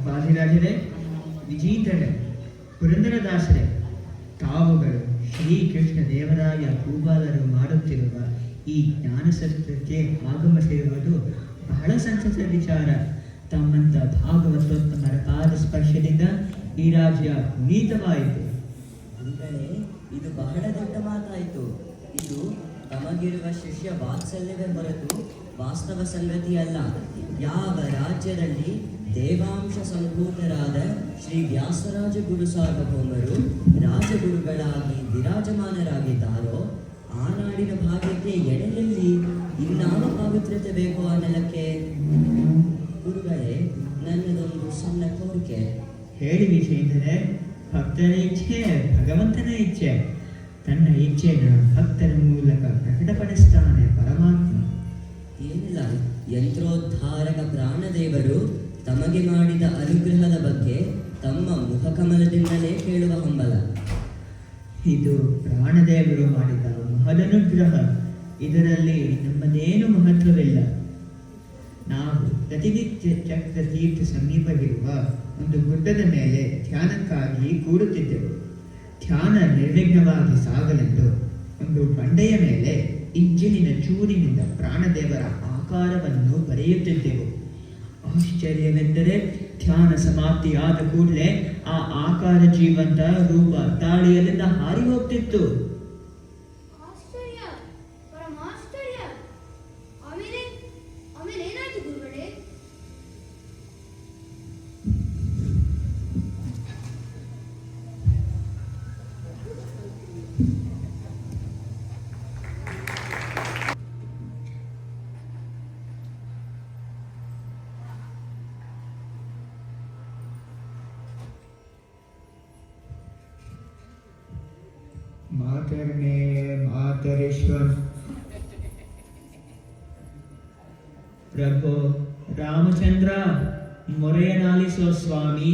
ವಾದಿರಾಜರೇ, ವಿಜೀತರೇ, ಪುರಂದರದಾಸರೇ, ತಾವುಗಳು ಶ್ರೀಕೃಷ್ಣ ದೇವರಾಯ ಭೂಪಾಲರು ಮಾಡುತ್ತಿರುವ ಈ ಜ್ಞಾನಸತ್ರಕ್ಕೆ ಆಗಮಿಸಿರುವುದು ಬಹಳ ಸಂತಸದ ವಿಚಾರ. ತಮ್ಮಂತ ಭಾಗವತೋತ್ತಮರ ಪಾದ ಸ್ಪರ್ಶದಿಂದ ಈ ರಾಜ್ಯ ಪುನೀತವಾಯಿತು. ಗುರುಗಳೇ, ಇದು ಬಹಳ ದೊಡ್ಡ ಮಾತಾಯಿತು. ಇದು ತಮಗಿರುವ ಶಿಷ್ಯ ವಾತ್ಸಲ್ಯವೇ ಹೊರತು ವಾಸ್ತವ ಸಂಗತಿಯಲ್ಲ. ಯಾವ ರಾಜ್ಯದಲ್ಲಿ ದೇವಾಂಶ ಸಂಭೂತರಾದ ಶ್ರೀ ವ್ಯಾಸರಾಜ ಗುರು ಸಾರ್ವಭೌಮರು ರಾಜಗುರುಗಳಾಗಿ ವಿರಾಜಮಾನರಾಗಿದ್ದಾರೋ ಆ ನಾಡಿನ ಭಾಗ್ಯಕ್ಕೆ ಎಡೆಯಲ್ಲಿ ಇನ್ನಾವ ಪವಿತ್ರತೆ ಬೇಕೋ ಅನ್ನಲಕ್ಕೆ. ಗುರುಗಳೇ, ನನ್ನದೊಂದು ಸಣ್ಣ ಕೋರಿಕೆ. ಹೇಳಿ ವಿಷಯಂದರೆ, ಭಕ್ತರ ಇಚ್ಛೆ ಭಗವಂತನ ಇಚ್ಛೆ. ತನ್ನ ಇಚ್ಛೆನ ಭಕ್ತರ ಮೂಲಕ ಪ್ರಕಟಪಡಿಸ್ತಾನೆ ಪರಮಾತ್ಮ. ಏನಿಲ್ಲ, ಯಂತ್ರೋದ್ಧಾರಕ ಪ್ರಾಣದೇವರು ತಮಗೆ ಮಾಡಿದ ಅನುಗ್ರಹದ ಬಗ್ಗೆ ತಮ್ಮ ಮುಖಕಮಲದಿಂದಲೇ ಕೇಳುವ ಹಂಬಲ. ಇದು ಪ್ರಾಣದೇವರು ಮಾಡಿದ ಮಹದನುಗ್ರಹ. ಇದರಲ್ಲಿ ನಮ್ಮದೇನು ಮಹತ್ವವಿಲ್ಲ. ನಾವು ಪ್ರತಿನಿತ್ಯ ಚಕ್ರ ತೀರ್ಥ ಸಮೀಪವಿರುವ ಒಂದು ಗುಡ್ಡದ ಮೇಲೆ ಧ್ಯಾನಕ್ಕಾಗಿ ಕೂಡುತ್ತಿದ್ದೆವು. ಧ್ಯಾನ ನಿರ್ವಿಘ್ನವಾಗಿ ಸಾಗಲೆಂದು ಒಂದು ಬಂಡೆಯ ಮೇಲೆ ಇಂಜಿನಿನ ಚೂರಿನಿಂದ ಪ್ರಾಣದೇವರ ಆಕಾರವನ್ನು ಬರೆಯುತ್ತಿದ್ದೆವು. ಆಶ್ಚರ್ಯವೆಂದರೆ, ಧ್ಯಾನ ಸಮಾಪ್ತಿಯಾದ ಕೂಡಲೇ ಆ ಆಕಾರ ಜೀವಂತ ರೂಪ ತಾಳಿಯಲ್ಲಿಂದ ಹಾರಿ ಹೋಗ್ತಿತ್ತು. ಮಾತರ್ಮೇ ಮಾತರೇಶ್ವರ್. ಪ್ರಭು ರಾಮಚಂದ್ರ, ಮೊರೆಯನಾಲಿಸೋ ಸ್ವಾಮಿ.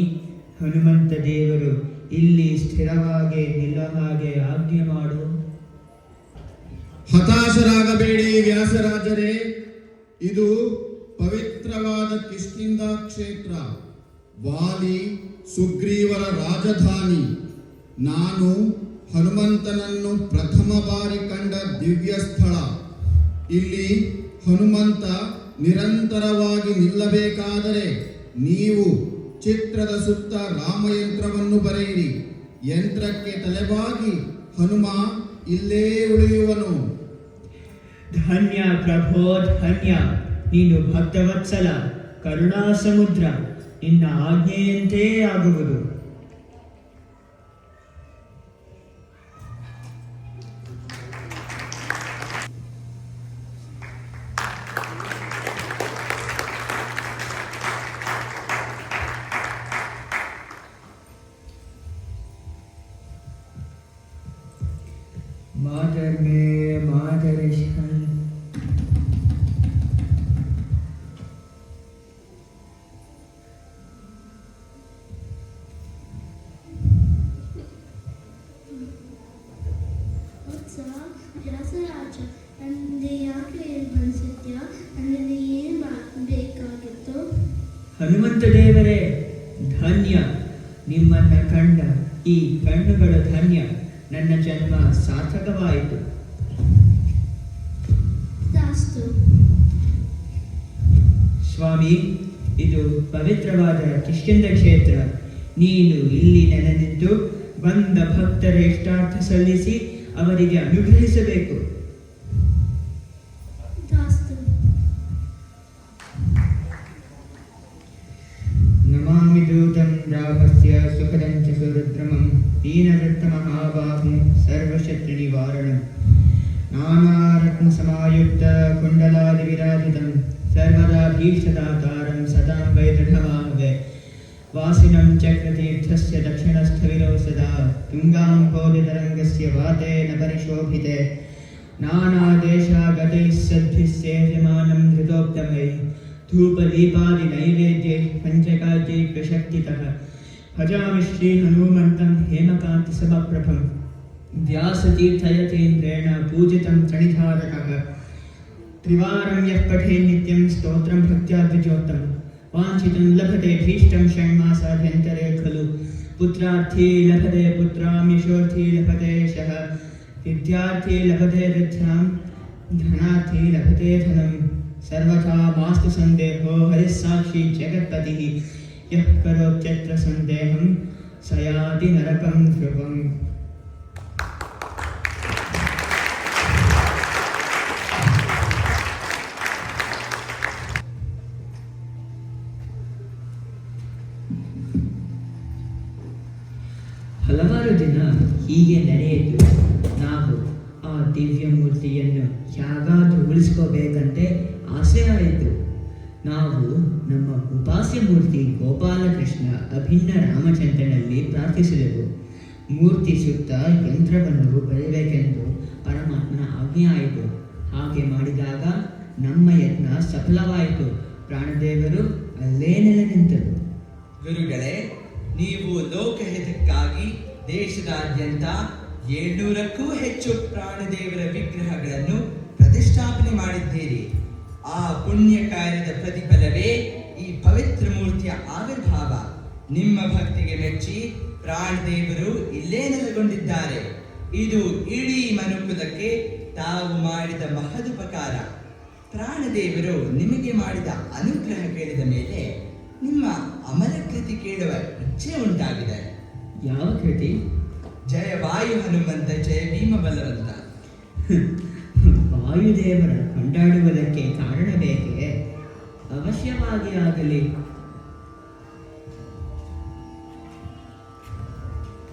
ಹನುಮಂತ ದೇವರು ಇಲ್ಲಿ ಸ್ಥಿರವಾಗಿ ನಿಲ್ಲೋ ಹಾಗೆ ಆಜ್ಞೆ ಮಾಡು. ಹತಾಶರಾಗಬೇಡಿ ವ್ಯಾಸರಾಜರೇ, ಇದು ಪವಿತ್ರವಾದ ಕಿಷ್ಕಿಂಧ ಕ್ಷೇತ್ರ, ವಾಲಿ ಸುಗ್ರೀವರ ರಾಜಧಾನಿ. ನಾನು ಹನುಮಂತನನ್ನು ಪ್ರಥಮ ಬಾರಿ ಕಂಡ ದಿವ್ಯ ಸ್ಥಳ. ಇಲ್ಲಿ ಹನುಮಂತ ನಿರಂತರವಾಗಿ ನಿಲ್ಲಬೇಕಾದರೆ ನೀವು ಚಿತ್ರದ ಸುತ್ತ ರಾಮಯಂತ್ರವನ್ನು ಬರೆಯಿರಿ. ಯಂತ್ರಕ್ಕೆ ತಲೆಬಾಗಿ ಹನುಮ ಇಲ್ಲೇ ಉಳಿಯುವನು. ಧನ್ಯ ಪ್ರಭೋ ಧನ್ಯ. ನೀನು ಭಕ್ತವತ್ಸಲ, ಕರುಣಾ ಸಮುದ್ರ. ನಿನ್ನ ಆಜ್ಞೆಯಂತೆ ಆಗುವುದು. ಮಾತರ್ಮೇ ಮಾತರೇಶ್ವರ. ವ್ಯಾಸರಾಜ, ನನಗೆ ಯಾಕೆ ಅನಿಸುತ್ಯ? ನನಗೆ ಏನು ಬೇಕಾಗಿತ್ತು? ಹನುಮಂತ ದೇವರೇ ಧನ್ಯ. ನಿಮ್ಮನ್ನ ಕಂಡ ಈ ಕಣ್ಣುಗಳು ಧನ್ಯ. ನನ್ನ ಜನ್ಮ ಸಾರ್ಥಕವಾಯಿತು. ಸ್ವಾಮಿ, ಇದು ಪವಿತ್ರವಾದ ಕಿಷ್ಕಿಂಧ ಕ್ಷೇತ್ರ. ನೀನು ಇಲ್ಲಿ ನೆನೆದಿದ್ದು ಬಂದ ಭಕ್ತರ ಇಷ್ಟಾರ್ಥ ಸಲ್ಲಿಸಿ ಅವರಿಗೆ ಅನುಗ್ರಹಿಸಬೇಕು. ನಮಾಮಿ ದೂತಂ ರಾಮಸ್ಯ ಸುಖದಂ ಚ ಸುರುದ್ರಮಂ ದೀನವೃತ್ತ ಮಹಾಬಾಹು ಸರ್ವಶತ್ರು ನಿವಾರಣಂ ನಾನಾರತ್ನ ಸಮಾಯುಕ್ತ ಕುಂಡಲಾದಿ ವಿರಾಜಿತಂ ಸರ್ವದಾ ಭೀಷ್ಟದಾತಾರಂ ಸದಾಂ ವೈದೃಢಮಾಹವೆ ವಾಸಿನಂ ಚಕ್ರತೀರ್ಥಸ್ಯ ದಕ್ಷಿಣಸ್ಥವಿರೋ ಸದಾ ತುಂಗಾಂ ಕೋದಿತರಂಗಸ್ಯ ವಾತೇನ ಪರಿಶೋಭಿತೆ ನಾನಾದೇಶಾಗತೈಃ ಸದ್ಭಿಃ ಸೇವ್ಯಮಾನಂ ಧೃತೋಕ್ತಮೈಃ ಧೂಪದೀಪಾದಿ ನೈವೇದ್ಯೈಃ ಪಂಚಕಾಜ್ಯೈಃ ಪ್ರಶಕ್ತಿತಃ ಭಜಾಮಿ ಶ್ರೀ ಹನುಮಂತಂ ಹೇಮಕಾಂತಿ ಸಮಪ್ರಭಂ ವ್ಯಾಸತೀರ್ಥಯತೀಂದ್ರೇಣ ಪೂಜಿತಂ ತ್ರಿಣಿಧಾರಕಃ ತ್ರಿವಾರಂ ಯಃ ಪಠೇತ್ ನಿತ್ಯಂ ಸ್ತೋತ್ರಂ ಭಕ್ತ್ಯಾ ದ್ವಿಜೋತ್ತಮಂ वाञ्छितं लभते भीष्टं षण्मासाभ्यन्तरे खलु पुत्रार्थी लभते पुत्रां यशोर्थी लभते यशः विद्यार्थी लभते विद्यां धनार्थी लभते धनं सर्वथा मास्तु सन्देहो हरिः साक्षी जगत्पतिः यः करोत्यत्र सन्देहं स याति नरकं ध्रुवम्. ಹಲವಾರು ದಿನ ಹೀಗೆ ನಡೆಯಿತು. ನಾವು ಆ ದಿವ್ಯ ಮೂರ್ತಿಯನ್ನು ಯಾಗಾದರೂ ಉಳಿಸ್ಕೋಬೇಕಂತೆ ಆಸೆ ಆಯಿತು. ನಾವು ನಮ್ಮ ಉಪಾಸ್ಯ ಮೂರ್ತಿ ಗೋಪಾಲಕೃಷ್ಣ ಅಭಿನ್ನ ರಾಮಚಂದ್ರನಲ್ಲಿ ಪ್ರಾರ್ಥಿಸಿದೆವು. ಮೂರ್ತಿ ಸುತ್ತ ಯಂತ್ರವನ್ನು ಬರೆಯಬೇಕೆಂದು ಪರಮಾತ್ಮನ ಆಜ್ಞೆ ಆಯಿತು. ಹಾಗೆ ಮಾಡಿದಾಗ ನಮ್ಮ ಯತ್ನ ಸಫಲವಾಯಿತು. ಪ್ರಾಣದೇವರು ಅಲ್ಲೇ ನೆಲೆ ನಿಂತರು. ಗುರುಗಳೇ, ನೀವು ಲೋಕಹಿತಕ್ಕಾಗಿ ದೇಶದಾದ್ಯಂತ 700ಕ್ಕೂ ಹೆಚ್ಚು ಪ್ರಾಣದೇವರ ವಿಗ್ರಹಗಳನ್ನು ಪ್ರತಿಷ್ಠಾಪನೆ ಮಾಡಿದ್ದೀರಿ. ಆ ಪುಣ್ಯ ಕಾರ್ಯದ ಪ್ರತಿಫಲವೇ ಈ ಪವಿತ್ರ ಮೂರ್ತಿಯ ಆವಿರ್ಭಾವ. ನಿಮ್ಮ ಭಕ್ತಿಗೆ ಮೆಚ್ಚಿ ಪ್ರಾಣದೇವರು ಇಲ್ಲೇ ನೆಲೆಗೊಂಡಿದ್ದಾರೆ. ಇದು ಇಡೀ ಮನುಕುಲಕ್ಕೆ ತಾವು ಮಾಡಿದ ಮಹದುಪಕಾರ. ಪ್ರಾಣದೇವರು ನಿಮಗೆ ಮಾಡಿದ ಅನುಗ್ರಹ ಕೇಳಿದ ಮೇಲೆ ನಿಮ್ಮ ಅಮರ ಕೃತಿ ಕೇಳುವ ಇಚ್ಛೆ ಉಂಟಾಗಿದೆ. ಯಾವ ಕೃತಿ? ಜಯ ವಾಯು ಹನುಮಂತ, ಜಯ ಭೀಮ ಬಲವಂತ. ವಾಯುದೇವರ ಕೊಂಡಾಡುವುದಕ್ಕೆ ಕಾರಣ ಬೇಕೇ? ಅವಶ್ಯವಾಗಿ ಆಗಲಿ.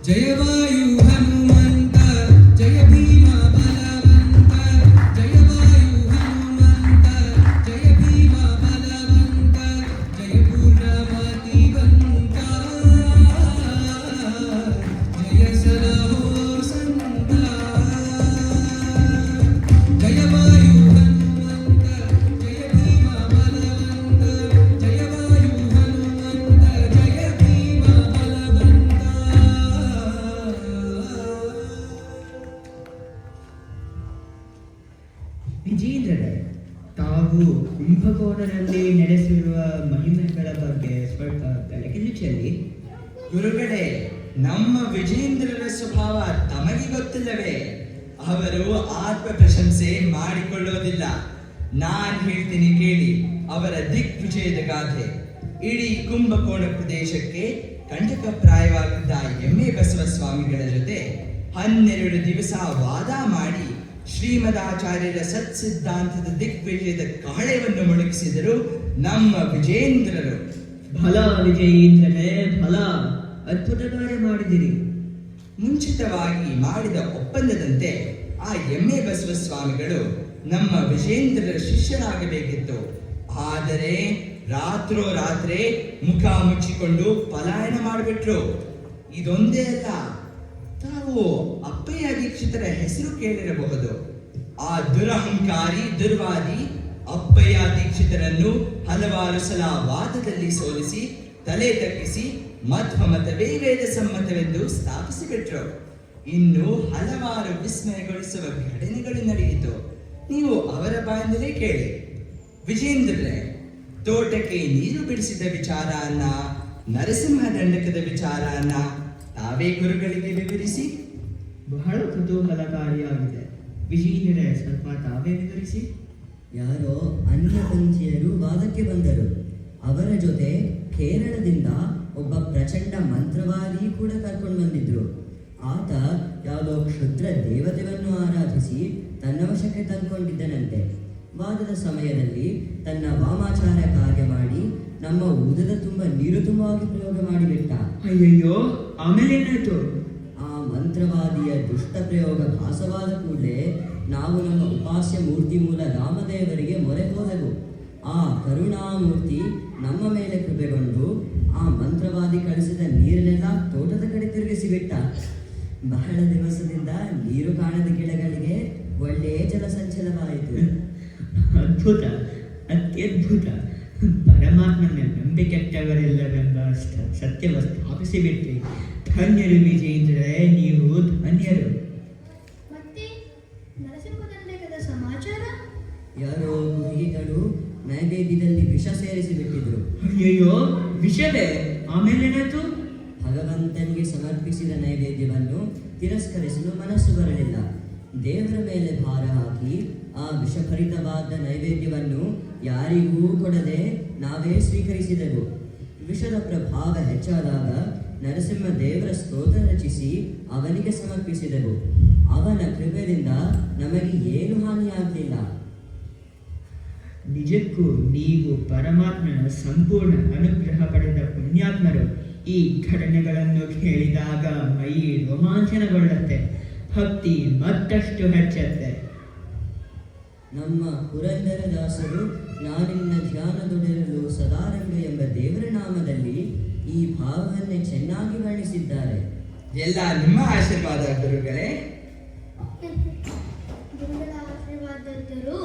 ಜಯ ವಾಯು ಹನುಮಂತ, ಜಯ ಭೀಮ ಬಲವಂತ. ಜಯ ವಾಯು ಹನುಮಂತ, ಜಯ ಭೀಮ ಬಲವಂತ. ಜಯ ಪೂರ್ಣಮತಿವಂತ, ಜಯ ಸಲಹೋ ಸಂತ. ಜಯ ವಾಯು ಹನುಮಂತ, ಜಯ ಭೀಮ ಬಲವಂತ. ಜಯ ವಾಯು ಹನುಮಂತ, ಜಯ ಭೀಮ ಬಲವಂತ. ವಿಜೇಂದ್ರರೇ, ತಾವು ಕುಂಭಕೋಣದಲ್ಲಿ ನಡೆಸಿರುವ ಮಹಿಮೆಗಳ ಬಗ್ಗೆ ಸ್ವಲ್ಪ ಬೆಳಕಿನ ಚೆಲ್ಲಿ. ಗುರುಗಳೇ, ನಮ್ಮ ವಿಜೇಂದ್ರರ ಸ್ವಭಾವ ತಮಗೆ ಗೊತ್ತಿಲ್ಲವೇ? ಅವರು ಆತ್ಮ ಪ್ರಶಂಸೆ ಮಾಡಿಕೊಳ್ಳೋದಿಲ್ಲ. ನಾನ್ ಹೇಳ್ತೀನಿ ಕೇಳಿ ಅವರ ದಿಗ್ವಿಜಯದ ಗಾಥೆ. ಇಡೀ ಕುಂಭಕೋಣ ಪ್ರದೇಶಕ್ಕೆ ಕಂಟಕಪ್ರಾಯವಾಗಿದ್ದ ಎಮ್ಮೆ ಬಸವ ಸ್ವಾಮಿಗಳ ಜೊತೆ 12 ದಿವಸ ವಾದ ಮಾಡಿ ಶ್ರೀಮದಾಚಾರ್ಯರ ಸತ್ಸಿದ್ಧಾಂತದ ದಿಗ್ವಿಜಯದ ಕಹಳೆಯನ್ನು ಮೊಳಗಿಸಿದರು ನಮ್ಮ ವಿಜೇಂದ್ರರು. ಫಲ ವಿಜಯೇಂದ್ರರೇ, ಫಲ! ಅದ್ಭುತ ಕಾರ್ಯ ಮಾಡಿದಿರಿ. ಮುಂಚಿತವಾಗಿ ಮಾಡಿದ ಒಪ್ಪಂದದಂತೆ ಆ ಎಮ್ಮೆ ಬಸವ ಸ್ವಾಮಿಗಳು ನಮ್ಮ ವಿಜೇಂದ್ರರ ಶಿಷ್ಯರಾಗಬೇಕಿತ್ತು. ಆದರೆ ರಾತ್ರೋರಾತ್ರಿ ಮುಖ ಮುಚ್ಚಿಕೊಂಡು ಪಲಾಯನ ಮಾಡಿಬಿಟ್ರು. ಇದೊಂದೇ ಅಲ್ಲ, ತಾವು ಅಪ್ಪಯ್ಯ ದೀಕ್ಷಿತರ ಹೆಸರು ಕೇಳಿರಬಹುದು. ಆ ದುರಹಂಕಾರಿ ದುರ್ವಾದಿ ಅಪ್ಪಯ್ಯ ದೀಕ್ಷಿತರನ್ನು ಹಲವಾರು ಸಲ ವಾದದಲ್ಲಿ ಸೋಲಿಸಿ ತಲೆ ತಗ್ಗಿಸಿ ಮಧ್ವ ಮತವೇ ವೇದ ಸಮ್ಮತವೆಂದು ಸ್ಥಾಪಿಸಿಬಿಟ್ರು. ಇನ್ನು ಹಲವಾರು ವಿಸ್ಮಯಗೊಳಿಸುವ ಘಟನೆಗಳು ನಡೆಯಿತು. ನೀವು ಅವರ ಬಾಯಿಂದಲೇ ಕೇಳಿ. ವಿಜೇಂದ್ರರೇ, ತೋಟಕ್ಕೆ ನೀರು ಬಿಡಿಸಿದ ವಿಚಾರನ್ನ, ನರಸಿಂಹ ದಂಡಕದ ವಿಚಾರನ್ನ ತಾವೇ ಗುರುಗಳಿಗೆ ವಿವರಿಸಿ. ಬಹಳ ಕುತೂಹಲಕಾರಿಯಾಗಿದೆ. ವಿಜೇಂದ್ರರೇ, ಸ್ವಲ್ಪ ತಾವೇ ವಿವರಿಸಿ. ಯಾರೋ ಅನ್ಯಪಂಥೀಯರು ವಾದಕ್ಕೆ ಬಂದರು. ಅವರ ಜೊತೆ ಕೇರಳದಿಂದ ಒಬ್ಬ ಪ್ರಚಂಡ ಮಂತ್ರವಾದಿ ಕೂಡ ಕರ್ಕೊಂಡು ಬಂದಿದ್ರು. ಆತ ಯಾವುದೋ ಕ್ಷುದ್ರ ದೇವತೆಯನ್ನು ಆರಾಧಿಸಿ ತನ್ನ ವಶಕ್ಕೆ ತಂದುಕೊಂಡಿದ್ದನಂತೆ. ವಾದದ ಸಮಯದಲ್ಲಿ ತನ್ನ ವಾಮಾಚಾರ ಕಾರ್ಯ ಮಾಡಿ ನಮ್ಮ ಉದದ ತುಂಬ ನೀರು ತುಂಬವಾಗಿ ಪ್ರಯೋಗ ಮಾಡಿಬಿಟ್ಟ. ಅಯ್ಯಯ್ಯೋ, ಆಮೇಲೆ ಏನಾಯ್ತು? ಆ ಮಂತ್ರವಾದಿಯ ದುಷ್ಟ ಪ್ರಯೋಗ ಭಾಸವಾದ ಕೂಡಲೇ ನಾವು ನಮ್ಮ ಉಪಾಸ್ಯ ಮೂರ್ತಿ ಮೂಲ ರಾಮದೇವರಿಗೆ ಮೊರೆ ಹೋದೆವು. ಆ ಕರುಣಾಮೂರ್ತಿ ನಮ್ಮ ಮೇಲೆ ಕೃಪೆಗೊಂಡು ಆ ಮಂತ್ರವಾದಿ ಕಳಿಸಿದ ನೀರನ್ನೆಲ್ಲ ತೋಟದ ಕಡೆ ತಿರುಗಿಸಿಬಿಟ್ಟ. ಬಹಳ ದಿವಸದಿಂದ ನೀರು ಕಾಣದ ಗಿಡಗಳಿಗೆ ಒಳ್ಳೆಯ ಜಲಸಂಚಲವಾಯಿತು. ಅದ್ಭುತ, ಅತ್ಯದ್ಭುತ. ಪರಮಾತ್ಮನ ನಂಬಿಕೆಟ್ಟವರೆಲ್ಲವೆಂಬ ಸತ್ಯವ ಸ್ಥಾಪಿಸಿಬಿಟ್ರಿ. ಧನ್ಯರು ವಿಜೇಂದ್ರರೇ, ನೀವು ಧನ್ಯರು. ಮತ್ತೆ ನರಸಿಂಹದಂಡಕದ ಸಮಾಚಾರ? ಯಾರೋ ಗುಹಿಗಳು ನೈವೇದ್ಯದಲ್ಲಿ ವಿಷ ಸೇರಿಸಿ ಬಿಟ್ಟಿದ್ರು. ಅಯ್ಯಯ್ಯೋ, ವಿಷಯವೇ? ಆಮೇಲೆ ಏನಾಯ್ತು? ಭಗವಂತನಿಗೆ ಸಮರ್ಪಿಸಿದ ನೈವೇದ್ಯವನ್ನು ತಿರಸ್ಕರಿಸಲು ಮನಸ್ಸು ಬರಲಿಲ್ಲ. ದೇವರ ಮೇಲೆ ಭಾರ ಹಾಕಿ ಆ ವಿಷಭರಿತವಾದ ನೈವೇದ್ಯವನ್ನು ಯಾರಿಗೂ ಕೊಡದೆ ನಾವೇ ಸ್ವೀಕರಿಸಿದೆವು. ವಿಷದ ಪ್ರಭಾವ ಹೆಚ್ಚಾದಾಗ ನರಸಿಂಹ ದೇವರ ಸ್ತೋತ್ರ ರಚಿಸಿ ಅವನಿಗೆ ಸಮರ್ಪಿಸಿದೆವು. ಅವನ ಕೃಪೆಯಿಂದ ನಮಗೆ ಏನು ಹಾನಿಯಾಗಲಿಲ್ಲ. ನಿಜಕ್ಕೂ ನೀವು ಪರಮಾತ್ಮನ ಸಂಪೂರ್ಣ ಅನುಗ್ರಹ ಪಡೆದ ಪುಣ್ಯಾತ್ಮರು. ಈ ಘಟನೆಗಳನ್ನು ಕೇಳಿದಾಗ ಮೈ ರೋಮಾಂಚನಗೊಳ್ಳುತ್ತೆ, ಭಕ್ತಿ ಮತ್ತಷ್ಟು ಹೆಚ್ಚುತ್ತೆ. ನಮ್ಮ ಪುರಂದರದಾಸರು ನಾನಿನ್ನ ಧ್ಯಾನದೊಡೆರಲು ಸದಾರಂಗ ಎಂಬ ದೇವರ ನಾಮದಲ್ಲಿ ಈ ಭಾವವನ್ನೇ ಚೆನ್ನಾಗಿ ವರ್ಣಿಸಿದ್ದಾರೆ. ಎಲ್ಲ ನಿಮ್ಮ ಆಶೀರ್ವಾದ ಗುರುಗಳೇ. ಗುರುಗಳ ಆಶೀರ್ವಾದದರು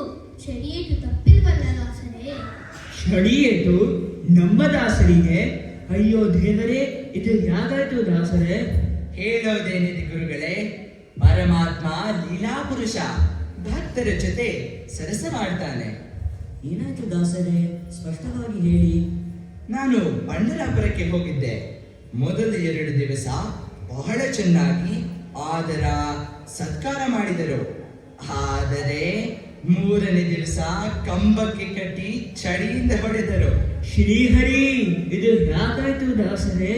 ಶರಿಯೇಟು ತಪ್ಪಿಲ್ವಲ್ಲ ದಾಸರೇ? ಷಡಿಯೇಟು ನಮ್ಮ ದಾಸರಿಗೆ? ಅಯ್ಯೋ ದೇವರೇ, ಇದು ಯಾಗಾಯ್ತು ದಾಸರೇ? ಹೇಳೋದೇನಿದೆ ಗುರುಗಳೇ, ಪರಮಾತ್ಮ ಲೀಲಾ ಪುರುಷ, ಭಕ್ತರ ಜೊತೆ ಸರಸ ಮಾಡ್ತಾನೆ. ಏನಾಯ್ತು ದಾಸರೇ, ಸ್ಪಷ್ಟವಾಗಿ ಹೇಳಿ. ನಾನು ಪಂಢರಾಪುರಕ್ಕೆ ಹೋಗಿದ್ದೆ. ಮೊದಲ 2 ದಿವಸ ಬಹಳ ಚೆನ್ನಾಗಿ ಆದರ ಸತ್ಕಾರ ಮಾಡಿದರು. ಆದರೆ 3ನೇ ದಿವಸ ಕಂಬಕ್ಕೆ ಕಟ್ಟಿ ಚಳಿಯಿಂದ ಹೊಡೆದರು. ಶ್ರೀಹರಿ, ಇದು ಯಾಗಾಯ್ತು ದಾಸರೇ?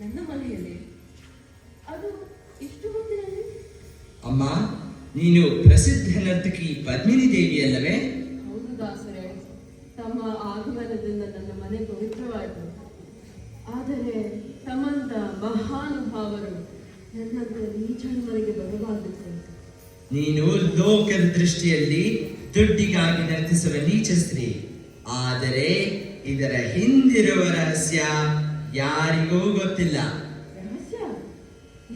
ನನ್ನ ಮನೆಯಲ್ಲಿ ಅದು ಇಷ್ಟು ಹೊತ್ತಿನಲ್ಲಿ? ಅಮ್ಮ, ನೀನು ಪ್ರಸಿದ್ಧ ನರ್ತಕಿ ಪದ್ಮಿನಿ ದೇವಿ ಅಲ್ಲವೇ? ಹೌದು ದಾಸರೇ, ತಮ್ಮ ಆಗಮನದಿಂದ ನನ್ನ ಮನೆ ಪವಿತ್ರವಾಯಿತು. ಆದರೆ ತಮ್ಮಂತ ಮಹಾನುಭಾವರು ನನ್ನಂತ ನೀಚನ ಮನೆಗೆ ಬರಬಾರದಿತ್ತು. ನೀನು ಲೋಕದ ದೃಷ್ಟಿಯಲ್ಲಿ ದುಡ್ಡಿಗಾಗಿ ನರ್ತಿಸುವ ನೀಚ ಸ್ತ್ರೀ. ಆದರೆ ಇದರ ಹಿಂದಿರುವ ರಹಸ್ಯ ಯಾರಿಗೂ ಗೊತ್ತಿಲ್ಲ. ರಹಸ್ಯ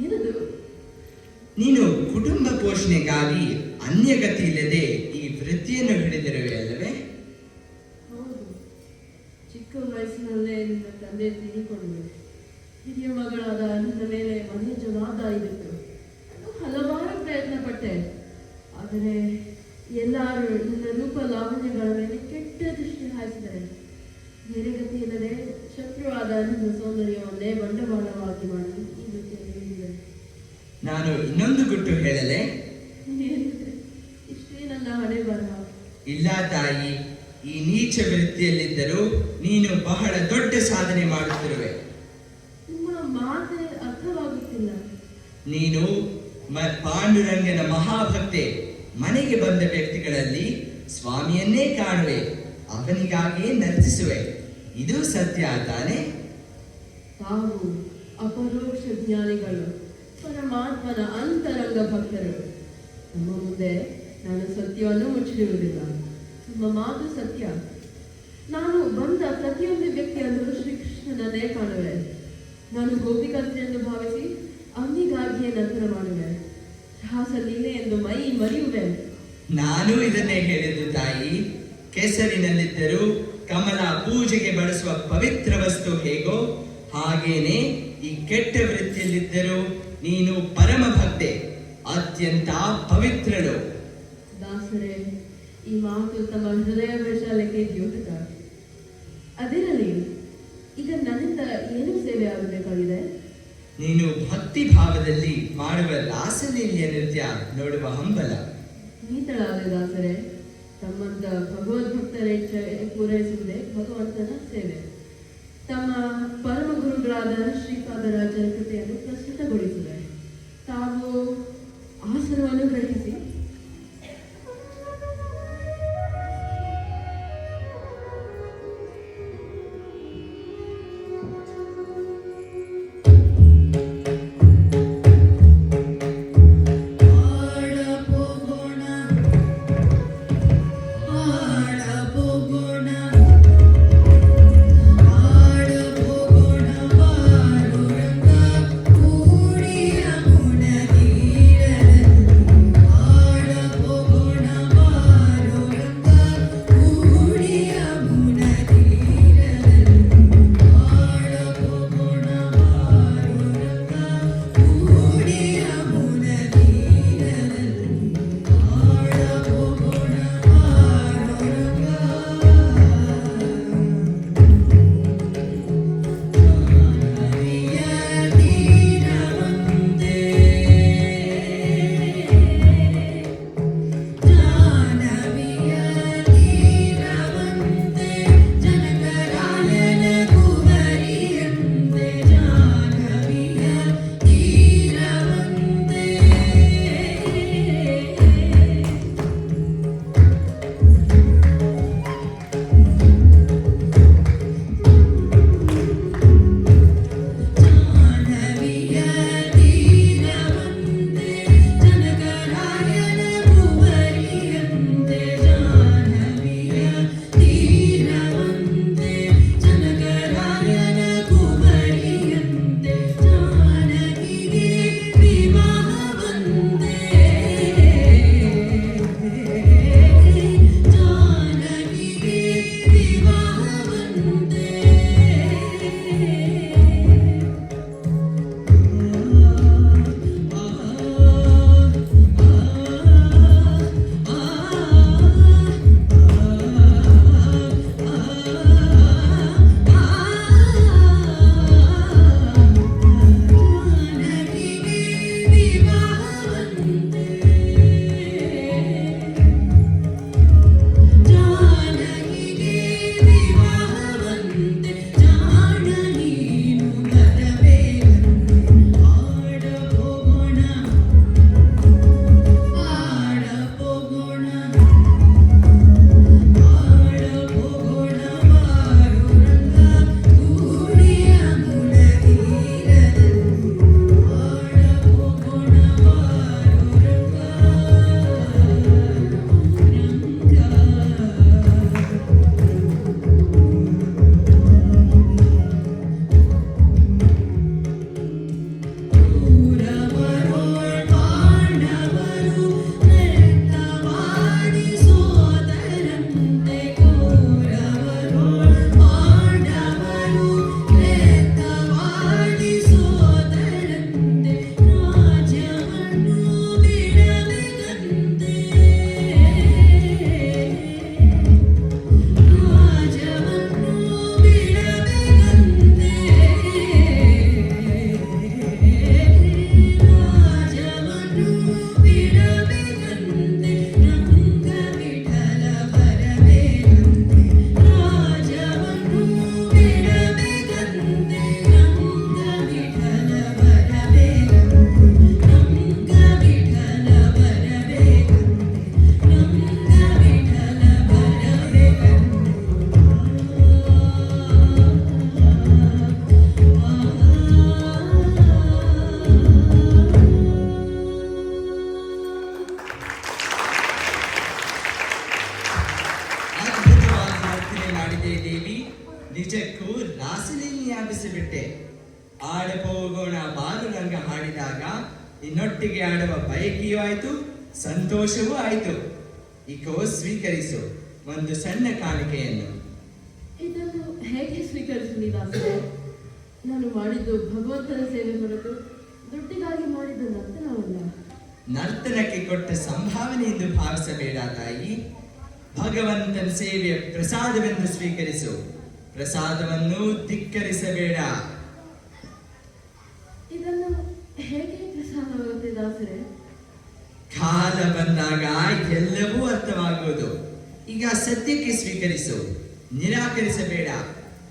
ಏನದು? ನೀನು ಕುಟುಂಬ ಪೋಷಣೆಗಾಗಿ ಅನ್ಯಗತಿ ಇಲ್ಲದೆ ಈ ವೃತ್ತಿಯನ್ನು ಹಿಡಿದಿರುವೆ ಅಲ್ಲವೇ? ಹೌದು, ಚಿಕ್ಕ ವಯಸ್ಸಿನಲ್ಲೇ ನಿನ್ನ ತಂದೆ ತೀರಿಕೊಂಡರು. ಹಿರಿಯ ಮಗಳಾದ ನನ್ನ ಮೇಲೆ ಮನೆ ಜವಾಬ್ದಾರಿ ಬಿತ್ತು. ನಾನು ಹಲವಾರು ಪ್ರಯತ್ನ ಪಟ್ಟೆ. ಆದರೆ ಎಲ್ಲರೂ ನನ್ನ ರೂಪ ಲಾವಣ್ಯಗಳ ಮೇಲೆ ಕೆಟ್ಟ ದೃಷ್ಟಿ ಹಾಯಿಸಿದರೆ ಬೇರೆ ಗತಿ ಇಲ್ಲದೆ ಶತ್ರುವಾದ ನನ್ನ ಸೌಂದರ್ಯವನ್ನೇ ಬಂಡವಾಳವಾಗಿ ಮಾಡಿ ಈ ವೃತ್ತಿಯಲ್ಲಿ ಹಿಡಿದರು. ನಾನು ಇನ್ನೊಂದು ಗುಟ್ಟು ಹೇಳಲೆ? ಇಷ್ಟೇ ನನ್ನ ಹಣೆ ಬರಹ. ಇಲ್ಲ ತಾಯಿ, ಈ ನೀಚ ವೃತ್ತಿಯಲ್ಲಿದ್ದರೂ ನೀನು ಬಹಳ ದೊಡ್ಡ ಸಾಧನೆ ಮಾಡುತ್ತಿರುವೆ. ನಿಮ್ಮ ಮಾತೆ ಅರ್ಥವಾಗುತ್ತಿಲ್ಲ. ನೀನು ಪಾಂಡುರಂಗನ ಮಹಾಭಕ್ತೆ. ಮನೆಗೆ ಬಂದ ವ್ಯಕ್ತಿಗಳಲ್ಲಿ ಸ್ವಾಮಿಯನ್ನೇ ಕಾಣುವೆ, ಅವನಿಗಾಗಿಯೇ ನರ್ತಿಸುವೆ. ಇದು ಸತ್ಯ ತಾನೆ? ತಾವು ಅಪರೋಕ್ಷ ಜ್ಞಾನಿಗಳು, ಪರಮಾತ್ಮನ ಅಂತರಂಗ ಭಕ್ತರು. ನಮ್ಮ ಮುಂದೆ ನಾನು ಸತ್ಯವನ್ನು ಮುಚ್ಚಿಡುವುದಿಲ್ಲ. ನಿಮ್ಮ ಮಾತು ಸತ್ಯ. ನಾನು ಬಂದ ಪ್ರತಿಯೊಂದು ವ್ಯಕ್ತಿಯನ್ನು ಶ್ರೀಕೃಷ್ಣನನ್ನೇ ಕಾಣುವೆ. ನಾನು ಗೋಪಿಕಸ್ತ್ರೀ ಎಂದು ಭಾವಿಸಿ ಅವನಿಗಾಗಿಯೇ ನಂತರ ಮಾಡುವೆ. ರಾಸಲೀಲೆ ಎಂದು ಮೈ ಮರೆಯುವೆ. ನಾನು ಇದನ್ನೇ ಹೇಳಿದ್ದು ತಾಯಿ. ಕೆಸರಿನಲ್ಲಿದ್ದರೂ ಕಮಲ ಪೂಜೆಗೆ ಬಳಸುವ ಪವಿತ್ರ ವಸ್ತು ಹೇಗೋ ಹಾಗೇನೆ ಈ ಕೆಟ್ಟ ವೃತ್ತಿಯಲ್ಲಿದ್ದರೂ ನೀನು ಪರಮ ಭಕ್ತೆ, ಅತ್ಯಂತ ಪವಿತ್ರಳು. ದಾಸರೇ, ಈ ಮಾತು ತಮ್ಮ ಹೃದಯ ವೈಶಾಲ್ಯಕ್ಕೆ ದ್ಯೋತಕ. ಅದಿರಲಿ, ಈಗ ನನ್ನಿಂದ ಏನು ಸೇವೆ ಆಗಬೇಕಾಗಿದೆ? ನೀನು ಭಕ್ತಿ ಭಾವದಲ್ಲಿ ಮಾಡುವ ರಾಸಲೀಲೆಯ ನೃತ್ಯ ನೋಡುವ ಹಂಬಲ. ನೀತಳಾದೆ ದಾಸರೇ. ತಮ್ಮಂತ ಭಗವದ್ಭಕ್ತರ ಇಚ್ಛೆ ಪೂರೈಸುವುದೇ ಭಗವಂತನ ಸೇವೆ. ತಮ್ಮ ಪರಮ ಗುರುಗಳಾದ ಶ್ರೀಪಾದರಾಜರ ಕೃತಿಯನ್ನು ಪ್ರಸ್ತುತಗೊಳಿಸಿದೆ. ತಾವು ಆಸನವನ್ನು ಗ್ರಹಿಸಿ. ಆಡ ಪೋಗೋಣ ಬಂದಾಗ ನಿನ್ನೊಟ್ಟಿಗೆ ಆಡುವ ಬಯಕೆಯೂ ಆಯ್ತು, ಸಂತೋಷವೂ ಆಯ್ತು. ಈಗೋ ಸ್ವೀಕರಿಸು ಒಂದು ಸಣ್ಣ ಕಾಣಿಕೆಯನ್ನು. ಇದನ್ನು ಹೇಗೆ ಸ್ವೀಕರಿಸಲಿ ದಾಸರೇ? ನಾನು ಮಾಡಿದ್ದು ಭಗವಂತನ ಸೇವೆ ಹೊರತು ದುಡ್ಡಿಗಾಗಿ ಮಾಡಿದ್ದು ನರ್ತನವಲ್ಲ. ನರ್ತನಕ್ಕೆ ಕೊಟ್ಟ ಸಂಭಾವನೆ ಎಂದು ಭಾವಿಸಬೇಡ ತಾಯಿ. ಭಗವಂತನ ಸೇವೆಯ ಪ್ರಸಾದವೆಂದು ಸ್ವೀಕರಿಸು. ಪ್ರಸಾದವನ್ನು ಧಿಕ್ಕರಿಸಬೇಡ. ಇದನ್ನು ಹೇಗೆ ಪ್ರಸಾದವಾಗುತ್ತೆ ದಾಸರೇ? ಕಾಲ ಬಂದಾಗ ಎಲ್ಲವೂ ಅರ್ಥವಾಗುವುದು. ಈಗ ಸದ್ಯಕ್ಕೆ ಸ್ವೀಕರಿಸು, ನಿರಾಕರಿಸಬೇಡ.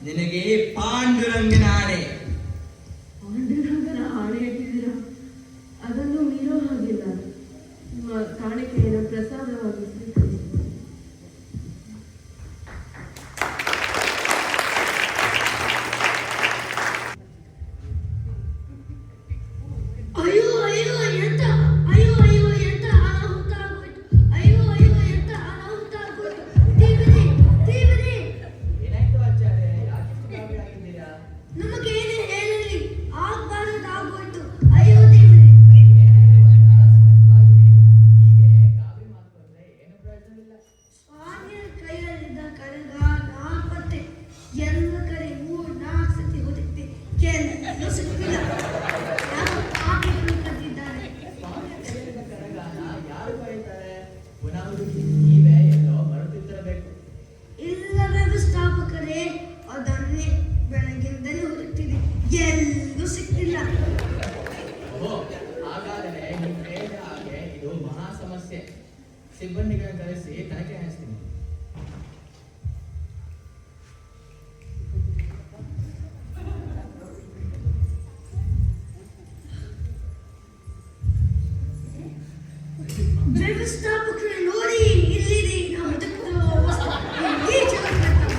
ನಿನಗೆ ಪಾಂಡುರಂಗನ ಆಣೆ. ಪಾಂಡುರಂಗನ ಆಣೆ ಇಟ್ಟಿದ್ದೀರ, ಅದನ್ನು ಮೀರೋ ಹಾಗಿಲ್ಲ. ನಿಮ್ಮ ಕಾಣಿಕೆಯನ್ನು ಪ್ರಸಾದವಾಗಿ ಸ್ವೀಕರಿಸಿ. ಅಯ್ಯೋ ಅಯ್ಯೋ ಎಂತ ಅಯ್ಯೋ ಅಯ್ಯೋ ಎಂತ ಅನಾಹುತ ಆಗೋಯ್ತು. ಅಯ್ಯೋ ಅಯ್ಯೋ ಎಂತ ಅನಾಹುತ ಆಗೋಯ್ತು. ದೇವರೇ ದೇವರೇ, ನಮಗೇನೇ ಹೇಳಲಿ, ಆಗ್ಬಾರದಾಗೋಯ್ತು. ಅಯ್ಯೋ ದೇವರೇ. ಸ್ವಾಮಿಯ ಕೈಯಲ್ಲಿದ್ದ ಕರಗ ನಾಪತ್ತೆ. ಎಲ್ಲ ಕಡೆ 3-4 ಸತಿ ಹುಡುಕ್ತೆ, ಎಲ್ಲೂ ಸಿಕ್ಕಿಲ್ಲ. ಯಾರೋ ಪಾಪಿಗಳು ಕದ್ದಿದ್ದಾರೆ. ಇಲ್ಲ ವ್ಯವಸ್ಥಾಪಕರೇ, ಅದನ್ನೇ ಬೆಳಗ್ಗಿಂದಲೇ ಹುಡುಕ್ತಿದೆ, ಎಲ್ಲೂ ಸಿಕ್ಕಿಲ್ಲ. ಹಾಗಾದರೆ ನೀವು ಹೇಳಿದ ಹಾಗೆ ಇದು ಮಹಾ ಸಮಸ್ಯೆ. ಸಿಬ್ಬಂದಿಗಳನ್ನು ಕರೆಸಿ ತನಿಖೆ ನಡೆಸ್ತೀನಿ. ವ್ಯವಸ್ಥಾಪಕರೇ ನೋಡಿ, ಇಲ್ಲಿದೆ ನಾವು ಹುಡುಕ್ತಿರುವ ವಸ್ತು. ಈ ಜಾಗದಲ್ಲಿ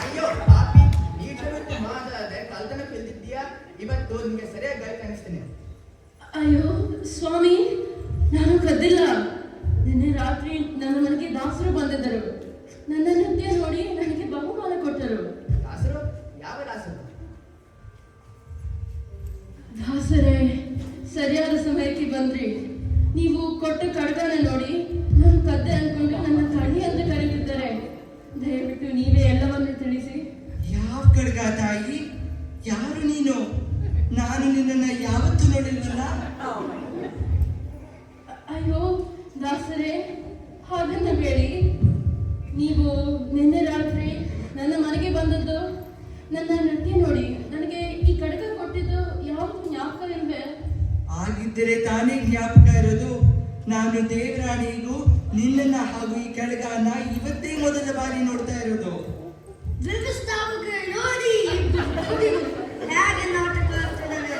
ಅಯ್ಯೋ ಪಾಪಿ, ನೀಟವಿತ್ತು ಮಾತಾಡದೆ ಕಲ್ತನ ಕಲ್ತಿದ್ದೀಯಾ? ಇವತ್ತು ನಿಮಗೆ ಸರಿಯಾಗಿ ಗಾಯ ಕಾಣಿಸ್ತೀನಿ. ಅಯ್ಯೋ ಸ್ವಾಮಿ, ನಾನು ಕದ್ದಿಲ್ಲ. ನಿನ್ನೆ ರಾತ್ರಿ ನನ್ನ ಮನೆಗೆ ದಾಸರು ಬಂದಿದ್ದರು. ನನ್ನ ನೃತ್ಯ ನೋಡಿ ನನಗೆ ಬಹುಮಾನ ಕೊಟ್ಟರು. ದಾಸರು? ಯಾವ ದಾಸರು? ದಾಸರೇ, ಸರಿಯಾದ ಸಮಯಕ್ಕೆ ಬಂದ್ರಿ. ನೀವು ಕೊಟ್ಟ ಕಡ್ಗನ ನೋಡಿ ನಾನು ಕದ್ದೆ ಅನ್ಕೊಂಡು ನನ್ನ ಕಣಿ ಅಂತ ಕರೀತಿದ್ದಾರೆ. ದಯವಿಟ್ಟು ನೀವೇ ಎಲ್ಲವನ್ನು ತಿಳಿಸಿ. ಯಾವ ಕಡ್ಗ ತಾಯಿ? ಯಾರು ನೀನು? ನಾನು ನಿನ್ನನ್ನ ಯಾವತ್ತೂ ನೋಡಿಲ್ವಲ್ಲ. ಅಯ್ಯೋ ದಾಸರೇ, ಹಾಗನ್ನಬೇಡಿ. ನೀವು ನಿನ್ನೆ ರಾತ್ರಿ ನನ್ನ ಮನೆಗೆ ಬಂದದ್ದು, ನನ್ನ ನೃತ್ಯ ನೋಡಿ ನನಗೆ ಈ ಕಡಗ ಕೊಟ್ಟಿದ್ದು ಯಾವುದು ಜ್ಞಾಪಕವಿಲ್ವೇ? ಆಗಿದ್ದರೆ ತಾನೇ ಜ್ಞಾಪಕ ಇರೋದು. ನಾನು ದೇವರಾಣಿಗೂ ನಿನ್ನನ್ನ ಹಾಗೂ ಈ ಕಡಗನ ಇವತ್ತೇ ಮೊದಲ ಬಾರಿ ನೋಡ್ತಾ ಇರೋದು. ವ್ಯವಸ್ಥಾಪಕರೇ ನೋಡಿ, ನೋಡಿ ಹೇಗೆ ನಾಟಕ ಆಗ್ತಿದ್ದಾರೆ.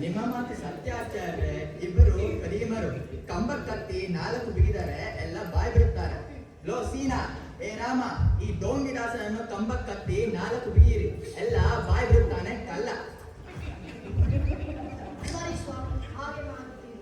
ನಿಮ್ಮ ಮಾತು ಸತ್ಯ ಆಚಾರ್ಯ. ಇಬ್ಬರು ಕರೀಮರು ಕಂಬ ಕತ್ತಿ 4 ಬಿಗಿದರೆ ಎಲ್ಲ ಬಾಯಿ ಬಿಡುತ್ತಾರೆ. ಲೋ ಸೀನಾ, ಏ ರಾಮ, ಈ ಡೋಂಗಿದಾಸನನ್ನು ಕಂಬ ಕತ್ತಿ 4 ಬಿಗಿಯಿರಿ, ಎಲ್ಲ ಬಾಯಿ ಬಿಡುತ್ತಾನೆ ಕಲ್ಲ. ಸರಿ ಸ್ವಾಮಿ, ಹಾಗೆ ಮಾಡ್ತೀನಿ.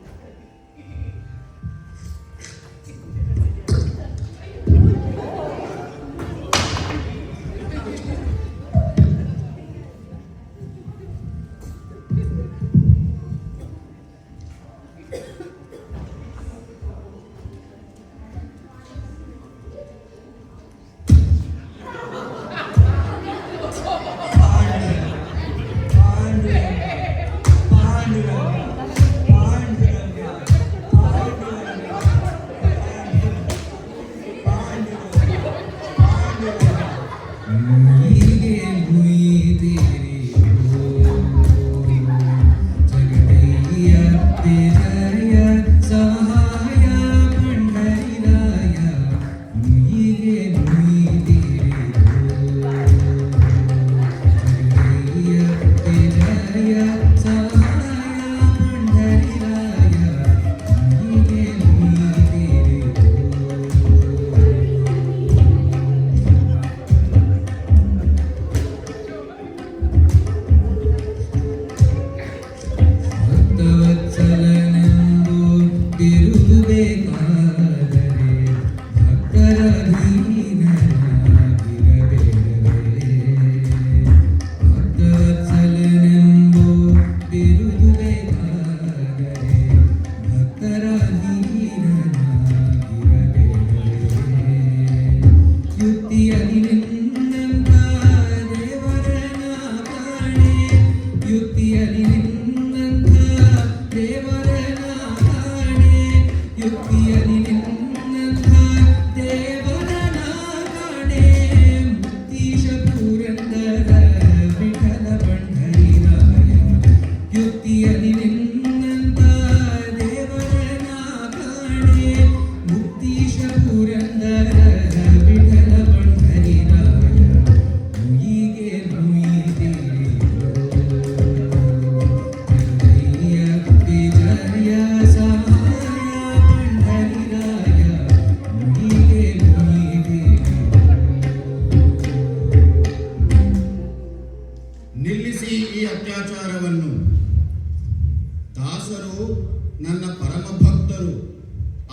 ನನ್ನ ಪರಮ ಭಕ್ತರು,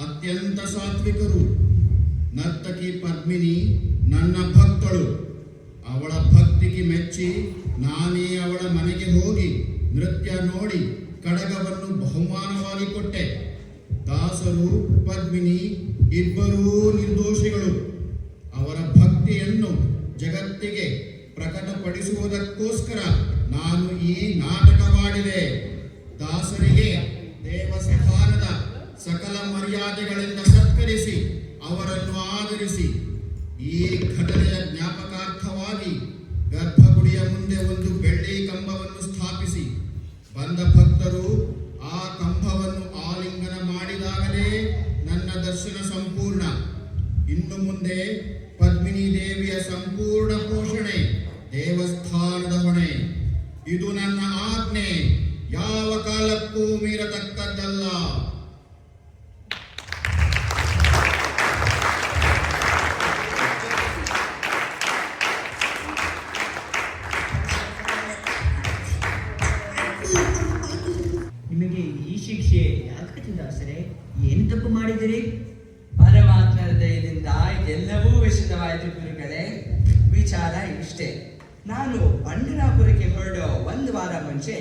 ಅತ್ಯಂತ ಸಾತ್ವಿಕರು. ನರ್ತಕಿ ಪದ್ಮಿನಿ ನನ್ನ ಭಕ್ತಳು. ಅವಳ ಭಕ್ತಿಗೆ ಮೆಚ್ಚಿ ನಾನೇ ಅವಳ ಮನೆಗೆ ಹೋಗಿ ನೃತ್ಯ ನೋಡಿ ಕಡಗವನ್ನು ಬಹುಮಾನವಾಗಿ ಕೊಟ್ಟೆ. ದಾಸರು ಪದ್ಮಿನಿ ಇಬ್ಬರೂ ನಿರ್ದೋಷಿಗಳು. ಅವರ ಭಕ್ತಿಯನ್ನು ಜಗತ್ತಿಗೆ ಪ್ರಕಟಪಡಿಸುವುದಕ್ಕೋಸ್ಕರ ನಾನು ಈ ನಾಟಕವಾಡಿದೆ. ದಾಸರಿಗೆ ದೇವಸ್ಥಾನದ ಸಕಲ ಮರ್ಯಾದೆಗಳಿಂದ ಸತ್ಕರಿಸಿ ಅವರನ್ನು ಆದರಿಸಿ ಈ ಘಟನೆಯ ಜ್ಞಾಪಕಾರ್ಥವಾಗಿ ಗರ್ಭಗುಡಿಯ ಮುಂದೆ ಒಂದು ಬೆಳ್ಳಿ ಕಂಬವನ್ನು ಸ್ಥಾಪಿಸಿ ಬಂದ ಭಕ್ತರು ಆ ಕಂಬವನ್ನು ಆಲಿಂಗನ ಮಾಡಿದಾಗಲೇ ನನ್ನ ದರ್ಶನ ಸಂಪೂರ್ಣ. ಇನ್ನು ಮುಂದೆ ಪದ್ಮಿನಿ ದೇವಿಯ ಸಂಪೂರ್ಣ ಪೋಷಣೆ ದೇವಸ್ಥಾನದ ಹೊಣೆ. ಇದು ನನ್ನ ಆಜ್ಞೆ, ಯಾವ ಕಾಲಕ್ಕೂ ಮೀರತಕ್ಕದ್ದಲ್ಲ. ನಿಮಗೆ ಈ ಶಿಕ್ಷೆ ಯಾಕೆ ದಾಸರೇ? ಏನು ತಪ್ಪು ಮಾಡಿದಿರಿ? ಪರಮಾತ್ಮನ ದಯದಿಂದ ಎಲ್ಲವೂ ವಿಷದವಾಯಿತು ಗುರುಗಳೇ. ವಿಚಾರ ಇಷ್ಟೇ, ನಾನು ಪಂಢರಾಪುರಕ್ಕೆ ಹೊರಡೋ ಒಂದು ವಾರ ಮುಂಚೆ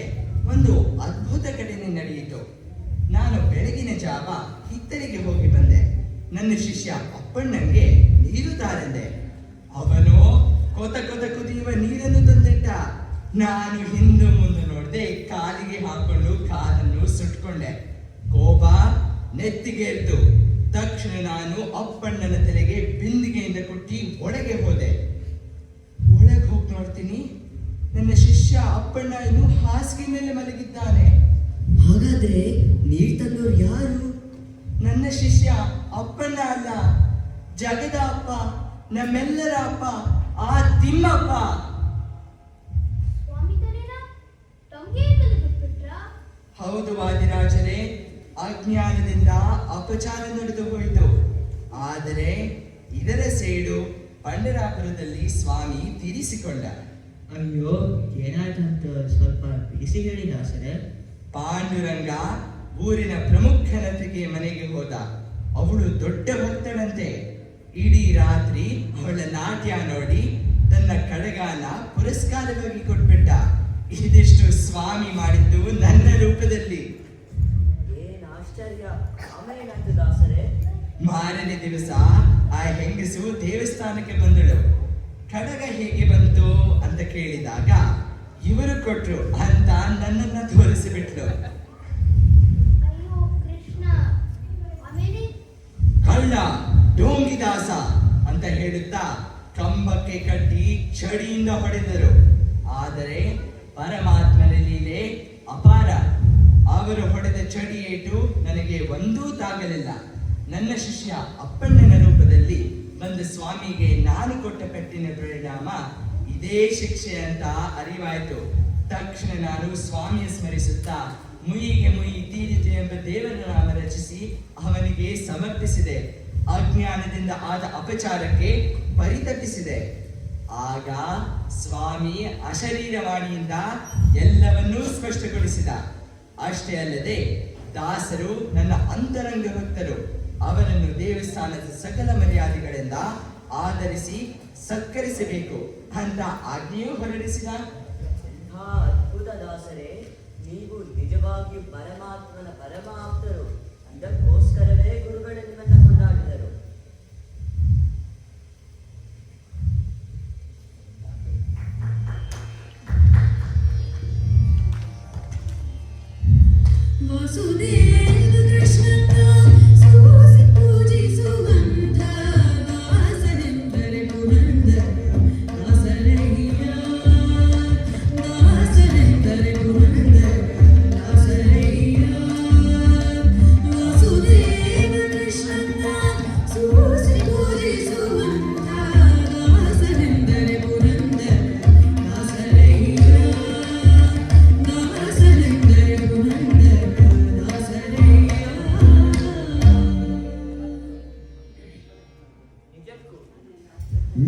ಒಂದು ಅದ್ಭುತ ಘಟನೆ ನಡೆಯಿತು. ನಾನು ಬೆಳಗಿನ ಜಾವ ಹಿತ್ತಲಿಗೆ ಹೋಗಿ ಬಂದೆ. ನನ್ನ ಶಿಷ್ಯ ಅಪ್ಪಣ್ಣಂಗೆ ನೀರು ತಾರೆಂದೆ. ಅವನು ಕೊತ ಕೊತ ಕುದಿಯುವ ನೀರನ್ನು ತಂದಿಟ್ಟ. ನಾನು ಹಿಂದು ಮುಂದೆ ನೋಡದೆ ಕಾಲಿಗೆ ಹಾಕೊಂಡು ಕಾಲನ್ನು ಸುಟ್ಕೊಂಡೆ. ಕೋಪ ನೆತ್ತಿಗೆ ಎದ್ದು ತಕ್ಷಣ ನಾನು ಅಪ್ಪಣ್ಣನ ತಲೆಗೆ ಬಿಂದಿಗೆಯಿಂದ ಕೊಟ್ಟಿ ಒಳಗೆ ಹೋದೆ. ಒಳಗೆ ಹೋಗಿ ನೋಡ್ತೀನಿ, ನನ್ನ ಶಿಷ್ಯ ಅಪ್ಪಣ್ಣ ಇನ್ನು ಹಾಸಿಗೆ ಮೇಲೆ ಮಲಗಿದ್ದಾನೆ. ಹಾಗಾದ್ರೆ ನೀರ್ ತಂದವರು ಯಾರು? ನನ್ನ ಶಿಷ್ಯ ಅಪ್ಪಣ್ಣ ಅಲ್ಲ, ಜಗದ ಅಪ್ಪ, ನಮ್ಮೆಲ್ಲರ ಅಪ್ಪ, ಆ ತಿಮ್ಮಪ್ಪ. ಸ್ವಾಮಿ ತರೇನ ತಂಗಿಯನ್ನು ಬಿಟ್ಬಿಟ್ರಾ? ಹೌದು ವಾದಿರಾಜರೇ, ಅಜ್ಞಾನದಿಂದ ಅಪಚಾರ ನಡೆದು ಹೋಯಿತು. ಆದರೆ ಇದರ ಸೇಡು ಪಂಢರಾಪುರದಲ್ಲಿ ಸ್ವಾಮಿ ತೀರಿಸಿಕೊಂಡ. ಅಯ್ಯೋ, ಏನಾಯ್ತು ಅಂತ ಸ್ವಲ್ಪ ಬಿಡಿಸಿ ಹೇಳಿ ದಾಸರೇ. ಪಾಂಡುರಂಗ ಊರಿನ ಪ್ರಮುಖ ನಟಿಗೆ ಮನೆಗೆ ಹೋದ. ಅವಳು ದೊಡ್ಡ ಭಕ್ತಳಂತೆ. ಇಡೀ ರಾತ್ರಿ ಅವಳ ನಾಟ್ಯ ನೋಡಿ ತನ್ನ ಕಡಗಾನ ಪುರಸ್ಕಾರವಾಗಿ ಕೊಟ್ಬಿಟ್ಟ. ಇದಿಷ್ಟು ಸ್ವಾಮಿ ಮಾಡಿದ್ದು ನನ್ನ ರೂಪದಲ್ಲಿ. ಏನ್ ಆಶ್ಚರ್ಯ! ಆಮೇಲಾಯ್ತು ದಾಸರೇ? ಮಾರನೇ ದಿವಸ ಆ ಹೆಂಗಸು ದೇವಸ್ಥಾನಕ್ಕೆ ಬಂದಳು. ಕಡಗ ಹೇಗೆ ಬಂತು ಅಂತ ಕೇಳಿದಾಗ ಇವರು ಕೊಟ್ರು ಅಂತ ನನ್ನನ್ನ ತೋರಿಸಿಬಿಟ್ಲು. ಅಯ್ಯೋ ಕೃಷ್ಣ, ಆಮೇಲೆ ಕಳ್ಳ, ಡೋಂಗಿದಾಸ ಅಂತ ಹೇಳುತ್ತಾ ಕಂಬಕ್ಕೆ ಕಟ್ಟಿ ಚಡಿಯಿಂದ ಹೊಡೆದರು. ಆದರೆ ಪರಮಾತ್ಮನ ಲೀಲೆ ಅಪಾರ. ಅವರು ಹೊಡೆದ ಚಡಿ ಏಟು ನನಗೆ ಒಂದೂ ತಾಗಲಿಲ್ಲ. ನನ್ನ ಶಿಷ್ಯ ಅಪ್ಪಣ್ಣನ ರೂಪದಲ್ಲಿ ಬಂದ ಸ್ವಾಮಿಗೆ ನಾನು ಕೊಟ್ಟ ಪೆಟ್ಟಿನ ಪರಿಣಾಮ ಇದೇ ಶಿಕ್ಷೆ ಅಂತ ಅರಿವಾಯಿತು. ತಕ್ಷಣ ನಾನು ಸ್ವಾಮಿಯ ಸ್ಮರಿಸುತ್ತಾ ಮುಯಿಗೆ ಮುಯಿ ತೀರಿತು ಎಂಬ ದೇವರ ನಾಮ ರಚಿಸಿ ಅವನಿಗೆ ಸಮರ್ಪಿಸಿದೆ. ಅಜ್ಞಾನದಿಂದ ಆದ ಅಪಚಾರಕ್ಕೆ ಪರಿತಪಿಸಿದೆ. ಆಗ ಸ್ವಾಮಿ ಅಶರೀರವಾಣಿಯಿಂದ ಎಲ್ಲವನ್ನೂ ಸ್ಪಷ್ಟಗೊಳಿಸಿದ. ಅಷ್ಟೇ ಅಲ್ಲದೆ ದಾಸರು ನನ್ನ ಅಂತರಂಗ ಭಕ್ತರು. ಅವರನ್ನು ದೇವಸ್ಥಾನದ ಸಕಲ ಮರ್ಯಾದೆಗಳಿಂದ ಆಧರಿಸಿ ಸತ್ಕರಿಸಬೇಕು ಅಂತ ಆಜ್ಞೆಯೂ ಹೊರಡಿಸಿದ. ಅದ್ಭುತ ದಾಸರೇ, ನೀವು ನಿಜವಾಗಿಯೂ ಪರಮಾತ್ಮನ ಪರಮಾಪ್ತರು. ಅದಕ್ಕೋಸ್ಕರವೇ ಗುರುಗಳು ನಿಮ್ಮನ್ನ ಕೊಂಡಾಡಿದರು. ವಸುದೇವ ಕೃಷ್ಣನ ಸ್ತುತಿ ಪೂಜಿಸುವಂತ ದಾಸನೆಂದರೆ ಪುರಂದರ ದಾಸರಯ್ಯ. ದಾಸನೆಂದರೆ ಪುರಂದರ ದಾಸರಯ್ಯ. ವಸುದೇವ ಕೃಷ್ಣನ ಸ್ತುತಿ ಪೂಜಿಸುವಂತ ದಾಸನೆಂದರೆ ಪುರಂದರ ದಾಸರಯ್ಯ. ದಾಸನೆಂದರೆ ಪುರಂದರ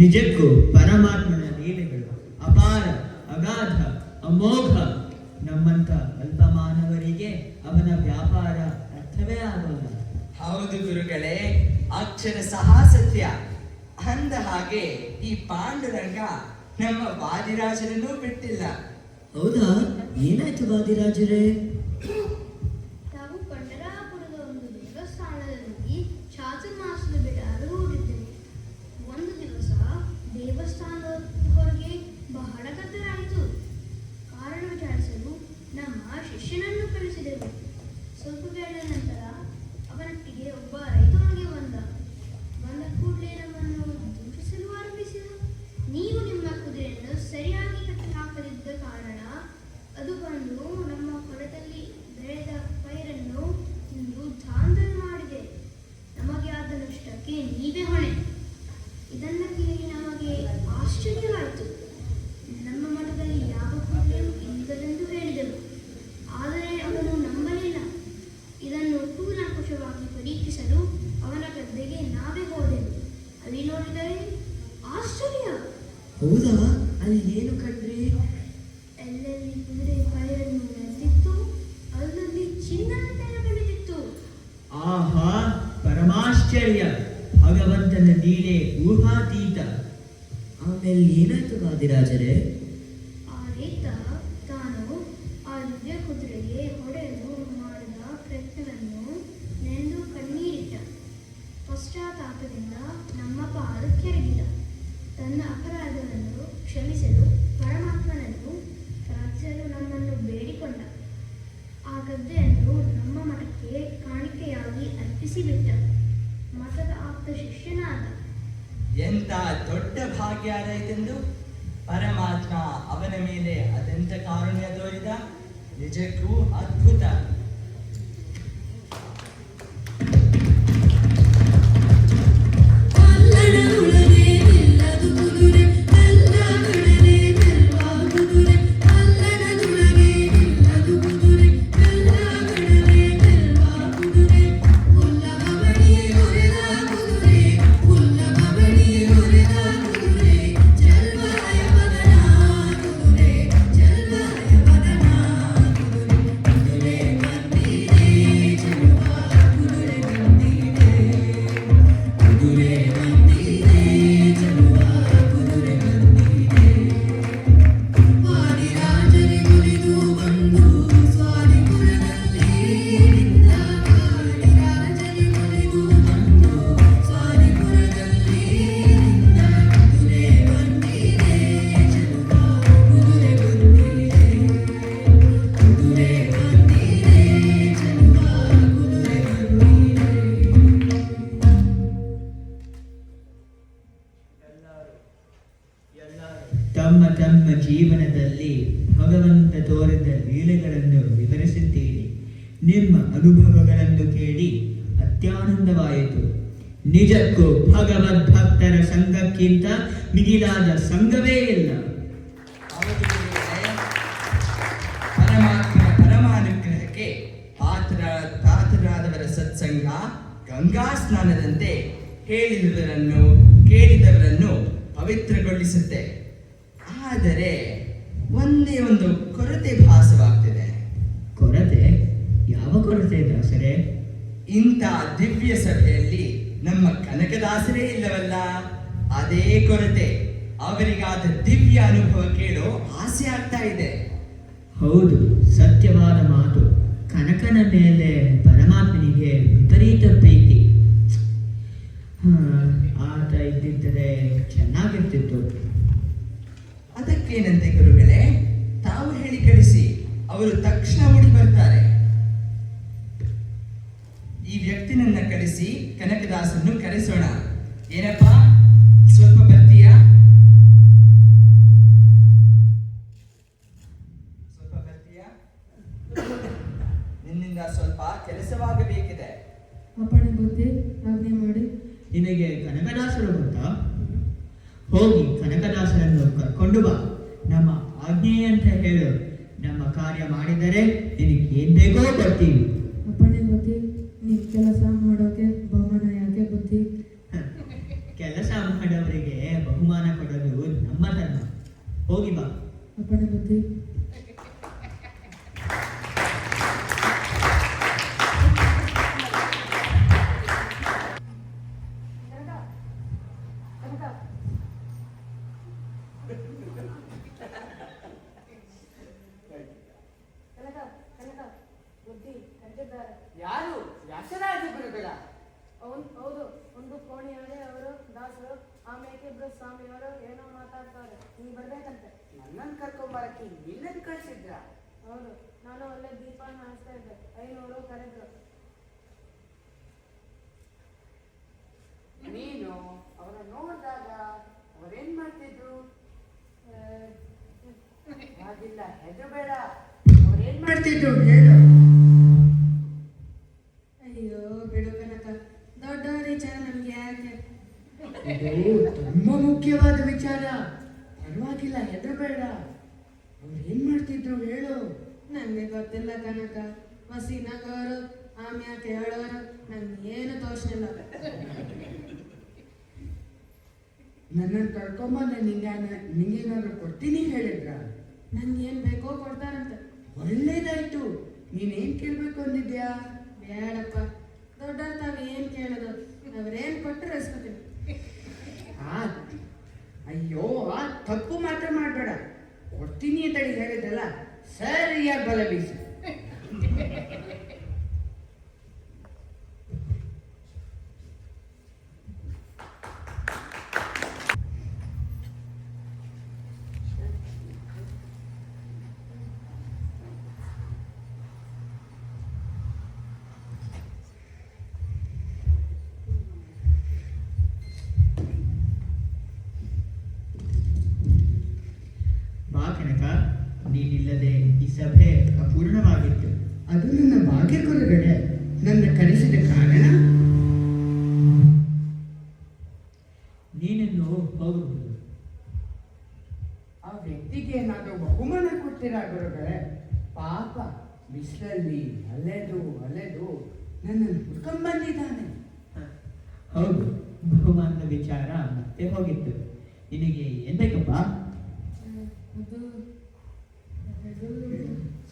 ನಿಜಕ್ಕೂ ಪರಮಾತ್ಮನ ಲೀಲೆಗಳು ಅಪಾರ, ಅಗಾಧ, ಅಮೋಘ. ನಮ್ಮಂತ ಅಲ್ಪ ಮಾನವರಿಗೆ ಅವನ ವ್ಯಾಪಾರ ಅರ್ಥವೇ ಆಗೋಲ್ಲ. ಹೌದು ಗುರುಗಳೇ, ಅಕ್ಷರ ಸಹ ಸತ್ಯ. ಅಂದ ಹಾಗೆ ಈ ಪಾಂಡುರಂಗ ನಮ್ಮ ವಾದಿರಾಜರನ್ನೂ ಬಿಟ್ಟಿಲ್ಲ. ಹೌದಾ? ಏನಾಯ್ತು ವಾದಿರಾಜರೇ? ನಾವು ಪಂಡರಾಪುರದ ಒಂದು ದೇವಸ್ಥಾನದಲ್ಲಿ ಚಾತುರ್ಮಾಸದ ಬಿಡಲು ಹೋಗಿದ್ದೆವು. ಒಂದು ದಿವಸ ದೇವಸ್ಥಾನದ ಹೊರಗೆ ಬಹಳ ಗದ್ದಲಾಯಿತು. ಕಾರಣ ವಿಚಾರಿಸಲು ನಮ್ಮ ಶಿಷ್ಯನನ್ನು ಕಳಿಸಿದೆವು. ಸ್ವಲ್ಪ ವೇಳೆಯ ನಂತರ ಅವನೊಟ್ಟಿಗೆ ಒಬ್ಬ ರೈತನಿಗೆ ಬಂದ ಕೂಡಲೇ ನಮ್ಮನ್ನು ದೂಷಿಸಲು ಆರಂಭಿಸಿದ. ನೀವು ನಿಮ್ಮ ಕುದುರೆಯನ್ನು ಸರಿಯಾಗಿ ಕಟ್ಟಿ ಹಾಕದಿದ್ದ ಕಾರಣ ಅದು ಬಂದು ನಮ್ಮ ಹೊಲದಲ್ಲಿ ಬೆಳೆದ ಪೈರನ್ನು ತಿಂದು ದಾಂಧಲೆ ಮಾಡಿದೆ. ನಮಗೆ ಆದ ನಷ್ಟಕ್ಕೆ ನೀವೇ ಹೊಣೆ. ಇದನ್ನು ಕೇಳಿ ನಮಗೆ ಆಶ್ಚರ್ಯವಾಯಿತು. ನಮ್ಮ ಮಠದಲ್ಲಿ ಯಾವ ಕೂಡಲೂ ಇಲ್ಲದೆಂದು ಹೇಳಿದೆವು. ಆದರೆ ಅವನು ನಂಬಲಿಲ್ಲ. ಇದನ್ನು ಕೂಲಂಕುಷವಾಗಿ ಪರೀಕ್ಷಿಸಲು ಅವನ ಗದ್ದೆಗೆ ನಾವೇ ಹೋದೆವು. ಅಲ್ಲಿ ನೋಡಿದರೆ ಆಶ್ಚರ್ಯ. ಹೌದಾ? ಅಲ್ಲಿ ಏನು ಕಂಡ್ರಿ? ಎಲ್ಲೆಲ್ಲಿ ಕುದುರೆ ಪೈರನ್ನು ಮೆರೆದಿತ್ತು, ಅಲ್ಲಲ್ಲಿ ಚಿನ್ನದ ಬೆಳೆದಿತ್ತು. ಆಹಾ, ಪರಮಾಶ್ಚರ್ಯ! ಭಗವಂತನ ಲೀಲೆ ಊಹಾತೀತ. ಆಮೇಲೆ ಏನಾಯ್ತು ವಾದಿರಾಜರೇ? ಆ ರೈತ ತಾನು ಆ ದಿವ್ಯ ಕುದುರೆಗೆ ಹೊಡೆಯಲು ಮಾಡಿದ ಪ್ರಯತ್ನವನ್ನು ನೆಂದು ಕಣ್ಣೀರಿಟ್ಟ. ಪಶ್ಚಾತ್ತಾಪದಿಂದ ನಮ್ಮ ಪಾದ ಕೆರಗಿದ. ತನ್ನ ಅಪರಾಧವನ್ನು ಕ್ಷಮಿಸಲು ಪರಮಾತ್ಮನನ್ನು ಪ್ರಾರ್ಥಿಸಲು ನಮ್ಮನ್ನು ಬೇಡಿಕೊಂಡ. ಆ ಗದ್ದೆಯನ್ನು ನಮ್ಮ ಮಠಕ್ಕೆ ಕಾಣಿಕೆಯಾಗಿ ಅರ್ಪಿಸಿಬಿಟ್ಟ. ಮಠದ ಆಪ್ತ ಶಿಷ್ಯನಾದ. ಎಂತ ದೊಡ್ಡ ಭಾಗ್ಯ ಆದಾಯ್ತೆಂದು ಪರಮಾತ್ಮ ಅವನ ಮೇಲೆ ಅದೆಂತ ಕಾರುಣ್ಯ ತೋರಿದ. ನಿಜಕ್ಕೂ ಅದ್ಭುತ. ತಮ್ಮ ತಮ್ಮ ಜೀವನದಲ್ಲಿ ಭಗವಂತ ತೋರಿದ ಲೀಲೆಗಳನ್ನು ವಿವರಿಸಿದ್ದೀರಿ. ನಿಮ್ಮ ಅನುಭವಗಳನ್ನು ಕೇಳಿ ಅತ್ಯಾನಂದವಾಯಿತು. ನಿಜಕ್ಕೂ ಭಗವದ್ಭಕ್ತರ ಸಂಘಕ್ಕಿಂತ ಮಿಗಿಲಾದ ಸಂಘವೇ ಇಲ್ಲ. ಹೌದು ಗುರುಗಳೇ, ಪರಮಾತ್ಮನ ಪರಮಾನುಗ್ರಹಕ್ಕೆ ಪಾತ್ರರಾದವರ ಸತ್ಸಂಗ ಗಂಗಾ ಸ್ನಾನದಂತೆ ಹೇಳಿದವರನ್ನು ಕೇಳಿದವರನ್ನು ಪವಿತ್ರಗೊಳಿಸುತ್ತೆ. ಆದರೆ ಒಂದೇ ಒಂದು ಕೊರತೆ ಭಾಸವಾಗ್ತಿದೆ. ಕೊರತೆ? ಯಾವ ಕೊರತೆ ದಾಸರೇ? ಇಂಥ ದಿವ್ಯ ಸಭೆಯಲ್ಲಿ ನಮ್ಮ ಕನಕದಾಸರೇ ಇಲ್ಲವಲ್ಲ, ಅದೇ ಕೊರತೆ. ಅವರಿಗಾದ ದಿವ್ಯ ಅನುಭವ ಕೇಳೋ ಆಸೆ ಆಗ್ತಾ ಇದೆ. ಹೌದು, ಸತ್ಯವಾದ ಮಾತು. ಕನಕನ ಮೇಲೆ ಪರಮಾತ್ಮನಿಗೆ ವಿಪರೀತ ಪ್ರೀತಿ. ಆತ ಇದ್ದಿದ್ದರೆ ಚೆನ್ನಾಗಿರ್ತಿತ್ತು. ಅದಕ್ಕೇನಂತೆ ಗುರುಗಳೇ, ತಾವು ಹೇಳಿ ಕಳಿಸಿ, ಅವರು ತಕ್ಷಣ ಓಡಿ ಬರ್ತಾರೆ. ಈ ವ್ಯಕ್ತಿನನ್ನ ಕಳಿಸಿ ಕನಕದಾಸನ್ನು ಕರೆಸೋಣ. ಏನಪ್ಪ, ಸ್ವಲ್ಪ ಬರ್ತೀಯಾ? ನಿನ್ನಿಂದ ಸ್ವಲ್ಪ ಕೆಲಸವಾಗಬೇಕಿದೆ. ಅಪ್ಪಣೆ ಬುದ್ಧಿ, ಆಜ್ಞೆ ಮಾಡಿ. ನಿನಗೆ ಕನಕದಾಸರು ಗೊತ್ತಾ? ಹೋಗಿ ಕನಕದಾಸರನ್ನು ಕರ್ಕೊಂಡು ಬಾ. ನಮ್ಮ ಆಜ್ಞೆ ಅಂತ ಹೇಳು. ನಮ್ಮ ಕಾರ್ಯ ಮಾಡಿದರೆ ನಿನಗೆ ಏನ್ ಬೇಕೋ ಕೊಡ್ತೀವಿ. ಅಪ್ಪಣೆ ಬುದ್ಧಿ. ನೀವು ಕೆಲಸ ಮಾಡೋಕೆ ಬಹುಮಾನ ಯಾಕೆ ಬುದ್ಧಿ? ಕೆಲಸ ಮಾಡೋವರಿಗೆ ಬಹುಮಾನ ಕೊಡೋದು ನಮ್ಮ ಧರ್ಮ. ಹೋಗಿ ಬಾ. ಅಪ್ಪಣೆ ಬುದ್ಧಿ. ನನ್ನನ್ನು ಕರ್ಕೊಂಬರಕ್ಕೆ ನಿನ್ನನ್ನು ಕಳಿಸಿದ್ರ? ಹೌದು, ನಾನು ಒಳ್ಳೆ ದೀಪ ಹಾರಿಸ್ತಾ ಇದ್ದೆ. 500 ಕರೆದ್ರು. ನೀನು ಅವರ ನೋಡಿದಾಗ ಅವರೇನ್ ಮಾಡ್ತಿದ್ರು? ಹಾಗಿಲ್ಲ, ಹೆದರಬೇಡ. ಅವರೇನ್ ಮಾಡ್ತಿದ್ರು ಹೇಳು. ಅಯ್ಯೋ ಬಿಡು ಕನಕ, ದೊಡ್ಡ ವಿಚಾರ ನಮ್ಗೆ ಯಾಕೆ? ಇದು ತುಂಬಾ ಮುಖ್ಯವಾದ ವಿಚಾರ. ಪರವಾಗಿಲ್ಲ, ಹೆದರಬೇಡ. ಅವ್ರೇನ್ ಮಾಡ್ತಿದ್ರು ಹೇಳು. ನಂಗೆ ಗೊತ್ತಿಲ್ಲ ಕನಕ. ಮಸಿ ನಗೋರು, ಆಮ್ಯಾಕೆ ಹೇಳೋರು, ನಂಗೆ ಏನು ತೋರ್ಸಲಿಲ್ಲ. ನನ್ನನ್ನು ಕರ್ಕೊಂಬಂದ ನಿಂಗೇನಾದ್ರು ಕೊಡ್ತೀನಿ ಹೇಳಿದ್ರ? ನಂಗೆ ಏನ್ ಬೇಕೋ ಕೊಡ್ತಾರಂತೆ. ಒಳ್ಳೇದಾಯ್ತು. ನೀನೇನ್ ಕೇಳ್ಬೇಕು ಅಂದಿದ್ಯಾ? ಬೇಡಪ್ಪ, ದೊಡ್ಡವ್ರ ತಾವು ಏನ್ ಕೇಳೋದು? ಅವ್ರೇನ್ ಕೊಟ್ಟರೆ ಇಸ್ಕೊತೀನಿ. ಅಯ್ಯೋ, ತಪ್ಪು ಮಾತ್ರ ಮಾಡ್ಬೇಡ. ಕೊಡ್ತೀನಿ ಅಂತ ಹೇಳಿದ್ರಲ್ಲ, ಸರಿಯಾಗಿ ಬಲ ಬೀಸು. ಬಾ ಕನಕ, ನೀನಿಲ್ಲದೆ ಈ ಸಭೆ ಅಪೂರ್ಣವಾಗಿತ್ತು. ಅದು ನನ್ನ ಭಾಗ್ಯ ಗುರುಗಳೇ. ನನ್ನ ಕರೆಸಿದ ಕಾರಣ ನೀನಿನ್ನು ಹೋಗಬಹುದು. ಆ ವ್ಯಕ್ತಿಗೆ ಏನಾದರೂ ಬಹುಮಾನ ಕೊಡ್ತೀರಾ ಗುರುಗಳೇ? ಪಾಪ ಬಿಸಿಲಲ್ಲಿ ಅಲೆದು ನನ್ನನ್ನು ಹುಡ್ಕೊಂಡ್ ಬಂದಿದ್ದಾನೆ. ಹೌದು, ಬಹುಮಾನದ ವಿಚಾರ ಮತ್ತೆ ಹೋಗಿತ್ತು. ನಿನಗೆ ಏನ್ ಬೇಕಪ್ಪ?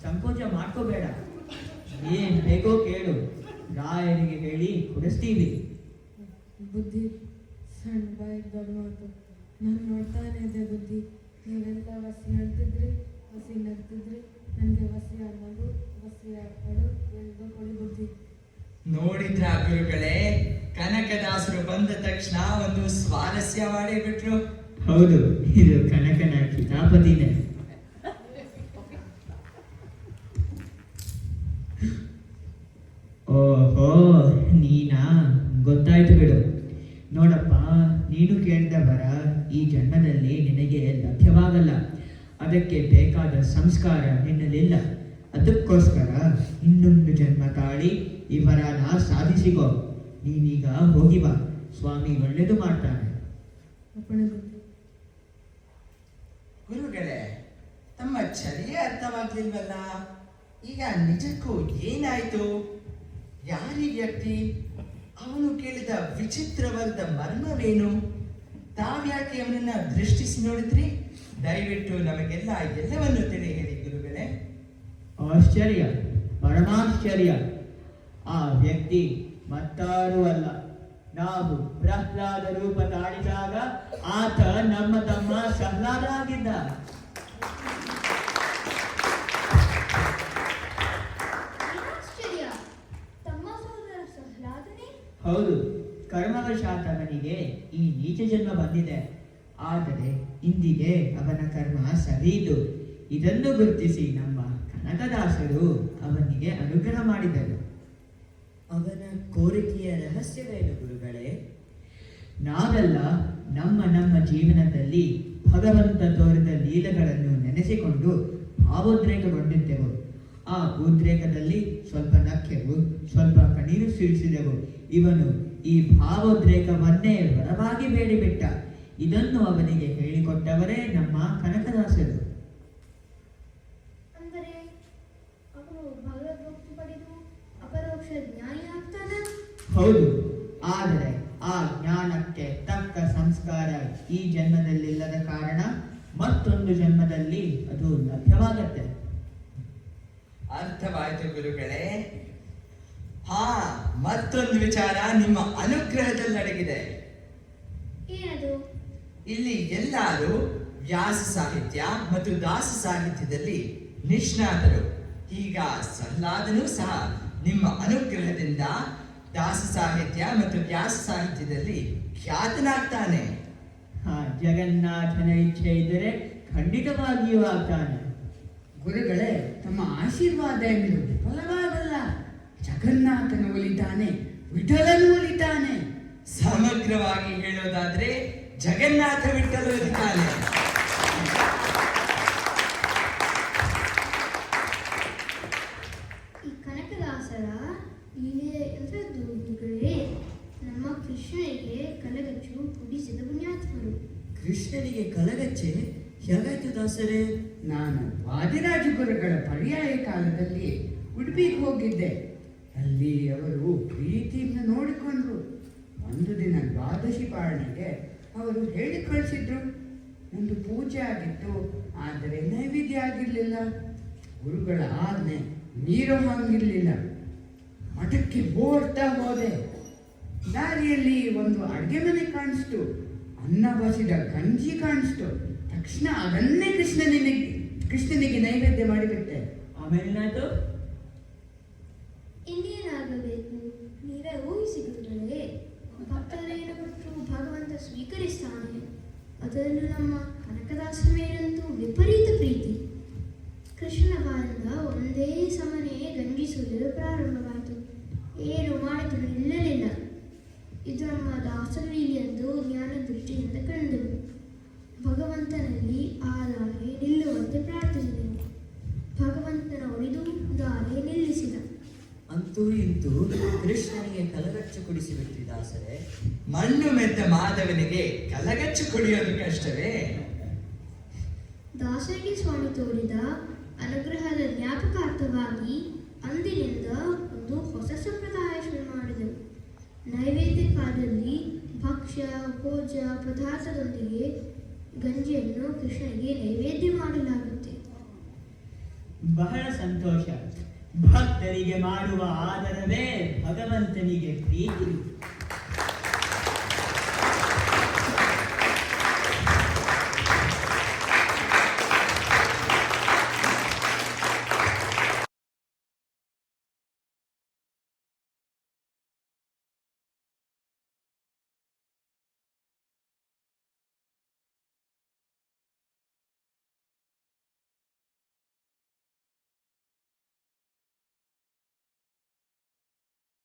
ಸಂಕೋಚ ಮಾಡ್ಕೋಬೇಡ. ಏನ್ ಬೇಕೋ ಕೇಳು, ರಾಯರಿಗೆ ಹೇಳಿ ಕೊಡಿಸ್ತೀವಿ. ಬುದ್ಧಿ ಸಣ್ಣ ಬಾಯಿ ದೊಡ್ಡ ಮಾತು. ನಾನು ನೋಡ್ತಾನೆ ಇದ್ದೆ ಬುದ್ಧಿ. ನೀವೆಂತ ವಸಿ ಹೇಳ್ತಿದ್ರಿ, ವಸಿ ನಗ್ತಿದ್ರಿ. ನನಗೆ ವಸಿ ಅನ್ನೋದು, ವಸಿ ಅಳು ಎಂದು ಕೊಡಿ ಬುದ್ಧಿ. ನೋಡಿದ್ರ ಗುರುಗಳೇ, ಕನಕದಾಸರು ಬಂದ ತಕ್ಷಣ ಒಂದು ಸ್ವಾರಸ್ಯ ಮಾಡೇ ಬಿಟ್ರು. ಹೌದು, ಇದು ಕನಕನ ಕಿತಾಪತಿನೇ. ಓಹೋ, ನೀನಾ? ಗೊತ್ತಾಯ್ತು ಬಿಡು. ನೋಡಪ್ಪ, ನೀನು ಕೇಳಿದ ವರ ಈ ಜನ್ಮದಲ್ಲಿ ನಿನಗೆ ಲಭ್ಯವಾಗಲ್ಲ. ಅದಕ್ಕೆ ಬೇಕಾದ ಸಂಸ್ಕಾರ ನಿನ್ನಲ್ಲಿಲ್ಲ. ಅದಕ್ಕೋಸ್ಕರ ಇನ್ನೊಂದು ಜನ್ಮ ತಾಳಿ ಈ ವರನ ಸಾಧಿಸಿಕೋ. ನೀನೀಗ ಹೋಗಿ ಬಾ, ಸ್ವಾಮಿ ಒಳ್ಳೇದು ಮಾಡ್ತಾನೆ. ಅಪ್ಪಣೆ ಬುದ್ಧಿ. ಗುರುಗಳೇ, ತಮ್ಮ ಚರ್ಯೆ ಅರ್ಥವಾಗ್ಲಿಲ್ವಲ್ಲ. ಈಗ ನಿಜಕ್ಕೂ ಏನಾಯ್ತು? ಯಾರೀ ವ್ಯಕ್ತಿ? ಅವನು ಕೇಳಿದ ವಿಚಿತ್ರವಾದ ಮರ್ಮವೇನು? ತಾವ್ಯಾಕೆ ಅವನನ್ನ ದೃಷ್ಟಿಸಿ ನೋಡಿದ್ರಿ? ದಯವಿಟ್ಟು ನಮಗೆಲ್ಲ ಎಲ್ಲವನ್ನು ತಿಳಿ ಹೇಳಿ ಗುರುಗಳೇ. ಆಶ್ಚರ್ಯ, ಪರಮಾಶ್ಚರ್ಯ. ಆ ವ್ಯಕ್ತಿ ಮತ್ತಾರೂ ಅಲ್ಲ, ನಾವು ಪ್ರಹ್ಲಾದ ರೂಪ ತಾಳಿದಾಗ ಆತ ನಮ್ಮ ತಮ್ಮ ಪ್ರಹ್ಲಾದ ಆಗಿದ್ದ. ಆಶ್ಚರ್ಯ, ತಮ್ಮ ಸಹೋದರ ಪ್ರಹ್ಲಾದನೇ? ಹೌದು, ಕರ್ಮವಶಾತ್ ಅವನಿಗೆ ಈ ನೀಚ ಜನ್ಮ ಬಂದಿದೆ. ಆದರೆ ಇಂದಿಗೆ ಅವನ ಕರ್ಮ ಸರಿಯಿತು. ಇದನ್ನು ಗುರುತಿಸಿ ನಮ್ಮ ಕನಕದಾಸರು ಅವನಿಗೆ ಅನುಗ್ರಹ ಮಾಡಿದರು. ಅವನ ಕೋರಿಕೆಯ ರಹಸ್ಯವೇನು ಗುರುಗಳೇ? ನಾವೆಲ್ಲ ನಮ್ಮ ಜೀವನದಲ್ಲಿ ಭಗವಂತ ತೋರಿದ ಲೀಲೆಗಳನ್ನು ನೆನೆಸಿಕೊಂಡು ಭಾವೋದ್ರೇಕಗೊಂಡಿದ್ದೆವು. ಆ ಉದ್ರೇಕದಲ್ಲಿ ಸ್ವಲ್ಪ ನಕ್ಕೆವು, ಸ್ವಲ್ಪ ಕಣ್ಣೀರು ಸುರಿಸಿದೆವು. ಇವನು ಈ ಭಾವೋದ್ರೇಕವನ್ನೇ ವರವಾಗಿ ಬೇಡಿಬಿಟ್ಟ. ಇದನ್ನು ಅವನಿಗೆ ಹೇಳಿಕೊಟ್ಟವರೇ ನಮ್ಮ ಕನಕದಾಸರು. ಅಂದರೆ ಅವನು ಭಗವದ್ಭಕ್ತಿ ಪಡೆದು ಅಪರೋಕ್ಷ ಜ್ಞಾನಿ ಆಗ್ತಾನ? ಹೌದು, ಆದರೆ ಆ ಜ್ಞಾನಕ್ಕೆ ತಕ್ಕ ಸಂಸ್ಕಾರ ಈ ಜನ್ಮದಲ್ಲಿಲ್ಲದ ಕಾರಣ ಮತ್ತೊಂದು ಜನ್ಮದಲ್ಲಿ ಅದು ಲಭ್ಯವಾಗತ್ತೆ. ಅರ್ಥವಾಯ್ತು ಗುರುಗಳೇ. ಹಾ, ಮತ್ತೊಂದು ವಿಚಾರ ನಿಮ್ಮ ಅನುಗ್ರಹದಲ್ಲಿ ಅಡಗಿದೆ. ಏನದು? ಇಲ್ಲಿ ಎಲ್ಲರೂ ವ್ಯಾಸ ಸಾಹಿತ್ಯ ಮತ್ತು ದಾಸ ಸಾಹಿತ್ಯದಲ್ಲಿ ನಿಷ್ಣಾತರು. ಈಗ ಪ್ರಹ್ಲಾದನೂ ಸಹ ನಿಮ್ಮ ಅನುಗ್ರಹದಿಂದ ದಾಸ ಸಾಹಿತ್ಯ ಮತ್ತು ವ್ಯಾಸ ಸಾಹಿತ್ಯದಲ್ಲಿ ಖ್ಯಾತನಾಗ್ತಾನೆ. ಜಗನ್ನಾಥನ ಇಚ್ಛೆ ಇದ್ದರೆ ಖಂಡಿತವಾಗಿಯೂ ಆಗ್ತಾನೆ. ಗುರುಗಳೇ, ತಮ್ಮ ಆಶೀರ್ವಾದ ಎನ್ನುವುದು ಫಲವಾಗಲ್ಲ. ಜಗನ್ನಾಥನು ಒಲಿತಾನೆ, ವಿಠಲನು ಒಲಿತಾನೆ. ಸಮಗ್ರವಾಗಿ ಹೇಳೋದಾದ್ರೆ ಜಗನ್ನಾಥ ವಿಠಲು ಇರ್ತಾನೆ. ಈ ಕನಕದಾಸರ ಲೀಲೆ ಎಂಥದ್ದು ಗುರುಗಳೇ? ನಮ್ಮ ಕೃಷ್ಣನಿಗೆ ಕಲಗಚ್ಚು ಕುಡಿಸಿದ ಪುಣ್ಯಾತ್ಮರು. ಕೃಷ್ಣನಿಗೆ ಕಲಗಚ್ಚೆ ಹೇಗಾಯ್ತು ದಾಸರೇ? ನಾನು ವಾದಿರಾಜ ಗುರುಗಳ ಪರ್ಯಾಯ ಕಾಲದಲ್ಲಿ ಉಡುಪಿಗೆ ಹೋಗಿದ್ದೆ. ಅಲ್ಲಿ ಅವರು ಪ್ರೀತಿಯಿಂದ ನೋಡಿಕೊಂಡ್ರು. ಒಂದು ದಿನ ದ್ವಾದಶಿ ಪಾಲನೆಗೆ ಅವರು ಹೇಳಿ ಕಳಿಸಿದ್ರು. ಒಂದು ಪೂಜೆ ಆಗಿತ್ತು, ಆದರೆ ನೈವೇದ್ಯ ಆಗಿರಲಿಲ್ಲ. ಗುರುಗಳ ಆಜ್ಞೆ ನೀರು ಹಂಗಿರ್ಲಿಲ್ಲ. ಮಠಕ್ಕೆ ಓಡ್ತಾ ಹೋದೆ. ದಾರಿಯಲ್ಲಿ ಒಂದು ಅಡುಗೆ ಮನೆ ಕಾಣಿಸ್ತು. ಅನ್ನ ಬಸಿದ ಗಂಜಿ ಕಾಣಿಸ್ತು. ತಕ್ಷಣ ಅದನ್ನೇ ಕೃಷ್ಣನಿಗೆ ನೈವೇದ್ಯ ಮಾಡಿಬಿಟ್ಟೆ. ಆಮೇಲೆ ಇನ್ನೇನಾಗಬೇಕು? ನೀವೇ ಊಹಿಸಿಗುತ್ತಲೇ ಭಕ್ತರೇನು ಕೊಟ್ಟು ಭಗವಂತ ಸ್ವೀಕರಿಸ್ತಾನೆ. ಅದರಲ್ಲೂ ನಮ್ಮ ಕನಕದಾಸರ ಮೇಲಂತೂ ವಿಪರೀತ ಪ್ರೀತಿ. ಕೃಷ್ಣನ ಬಾಯಿಂದ ಒಂದೇ ಸಮನೆ ಗಂಜಿ ಸುರಿಯಲು ಪ್ರಾರಂಭವಾಯಿತು. ಏನು ಮಾಡಿದ್ರು ನಿಲ್ಲಲಿಲ್ಲ. ಇದು ನಮ್ಮ ದಾಸರ ಲೀಲೆಯೆಂದು ಜ್ಞಾನ ದೃಷ್ಟಿಯಿಂದ ಕಂಡೆವು. ಭಗವಂತನಲ್ಲಿ ಆ ದಾರೆ ನಿಲ್ಲುವಂತೆ ಪ್ರಾರ್ಥಿಸಿದೆವು. ಭಗವಂತನ ಒಲಿದು ದಾರೆ ನಿಲ್ಲಿಸಿದ. ಅಂತೂ ಇಂತೂ ಕೃಷ್ಣನಿಗೆ ಕಲಗಚ್ಚು ಕುಡಿಸಿಬಿಟ್ರಿ ದಾಸರೇ. ಮಣ್ಣು ಮೆದ್ದ ಮಾಧವನಿಗೆ ಕಲಗಚ್ಚು ಕುಡಿಯೋದು ಕಷ್ಟವೇ? ದಾಸರಿಗೆ ಸ್ವಾಮಿ ತೋರಿದ ಅನುಗ್ರಹದ ಜ್ಞಾಪಕಾರ್ಥವಾಗಿ ಅಂದಿನಿಂದ ಒಂದು ಹೊಸ ಸಂಪ್ರದಾಯ ಶುರು ಮಾಡಿದೆವು. ನೈವೇದ್ಯ ಕಾಲದಲ್ಲಿ ಭಕ್ಷ್ಯ ಭೋಜ ಪದಾರ್ಥದೊಂದಿಗೆ ಗಂಜಿಯನ್ನು ಕೃಷ್ಣನಿಗೆ ನೈವೇದ್ಯ ಮಾಡಲಾಗುತ್ತೆ. ಬಹಳ ಸಂತೋಷ. ಭಕ್ತರಿಗೆ ಮಾಡುವ ಆದರವೇ ಭಗವಂತನಿಗೆ ಪ್ರೀತಿ.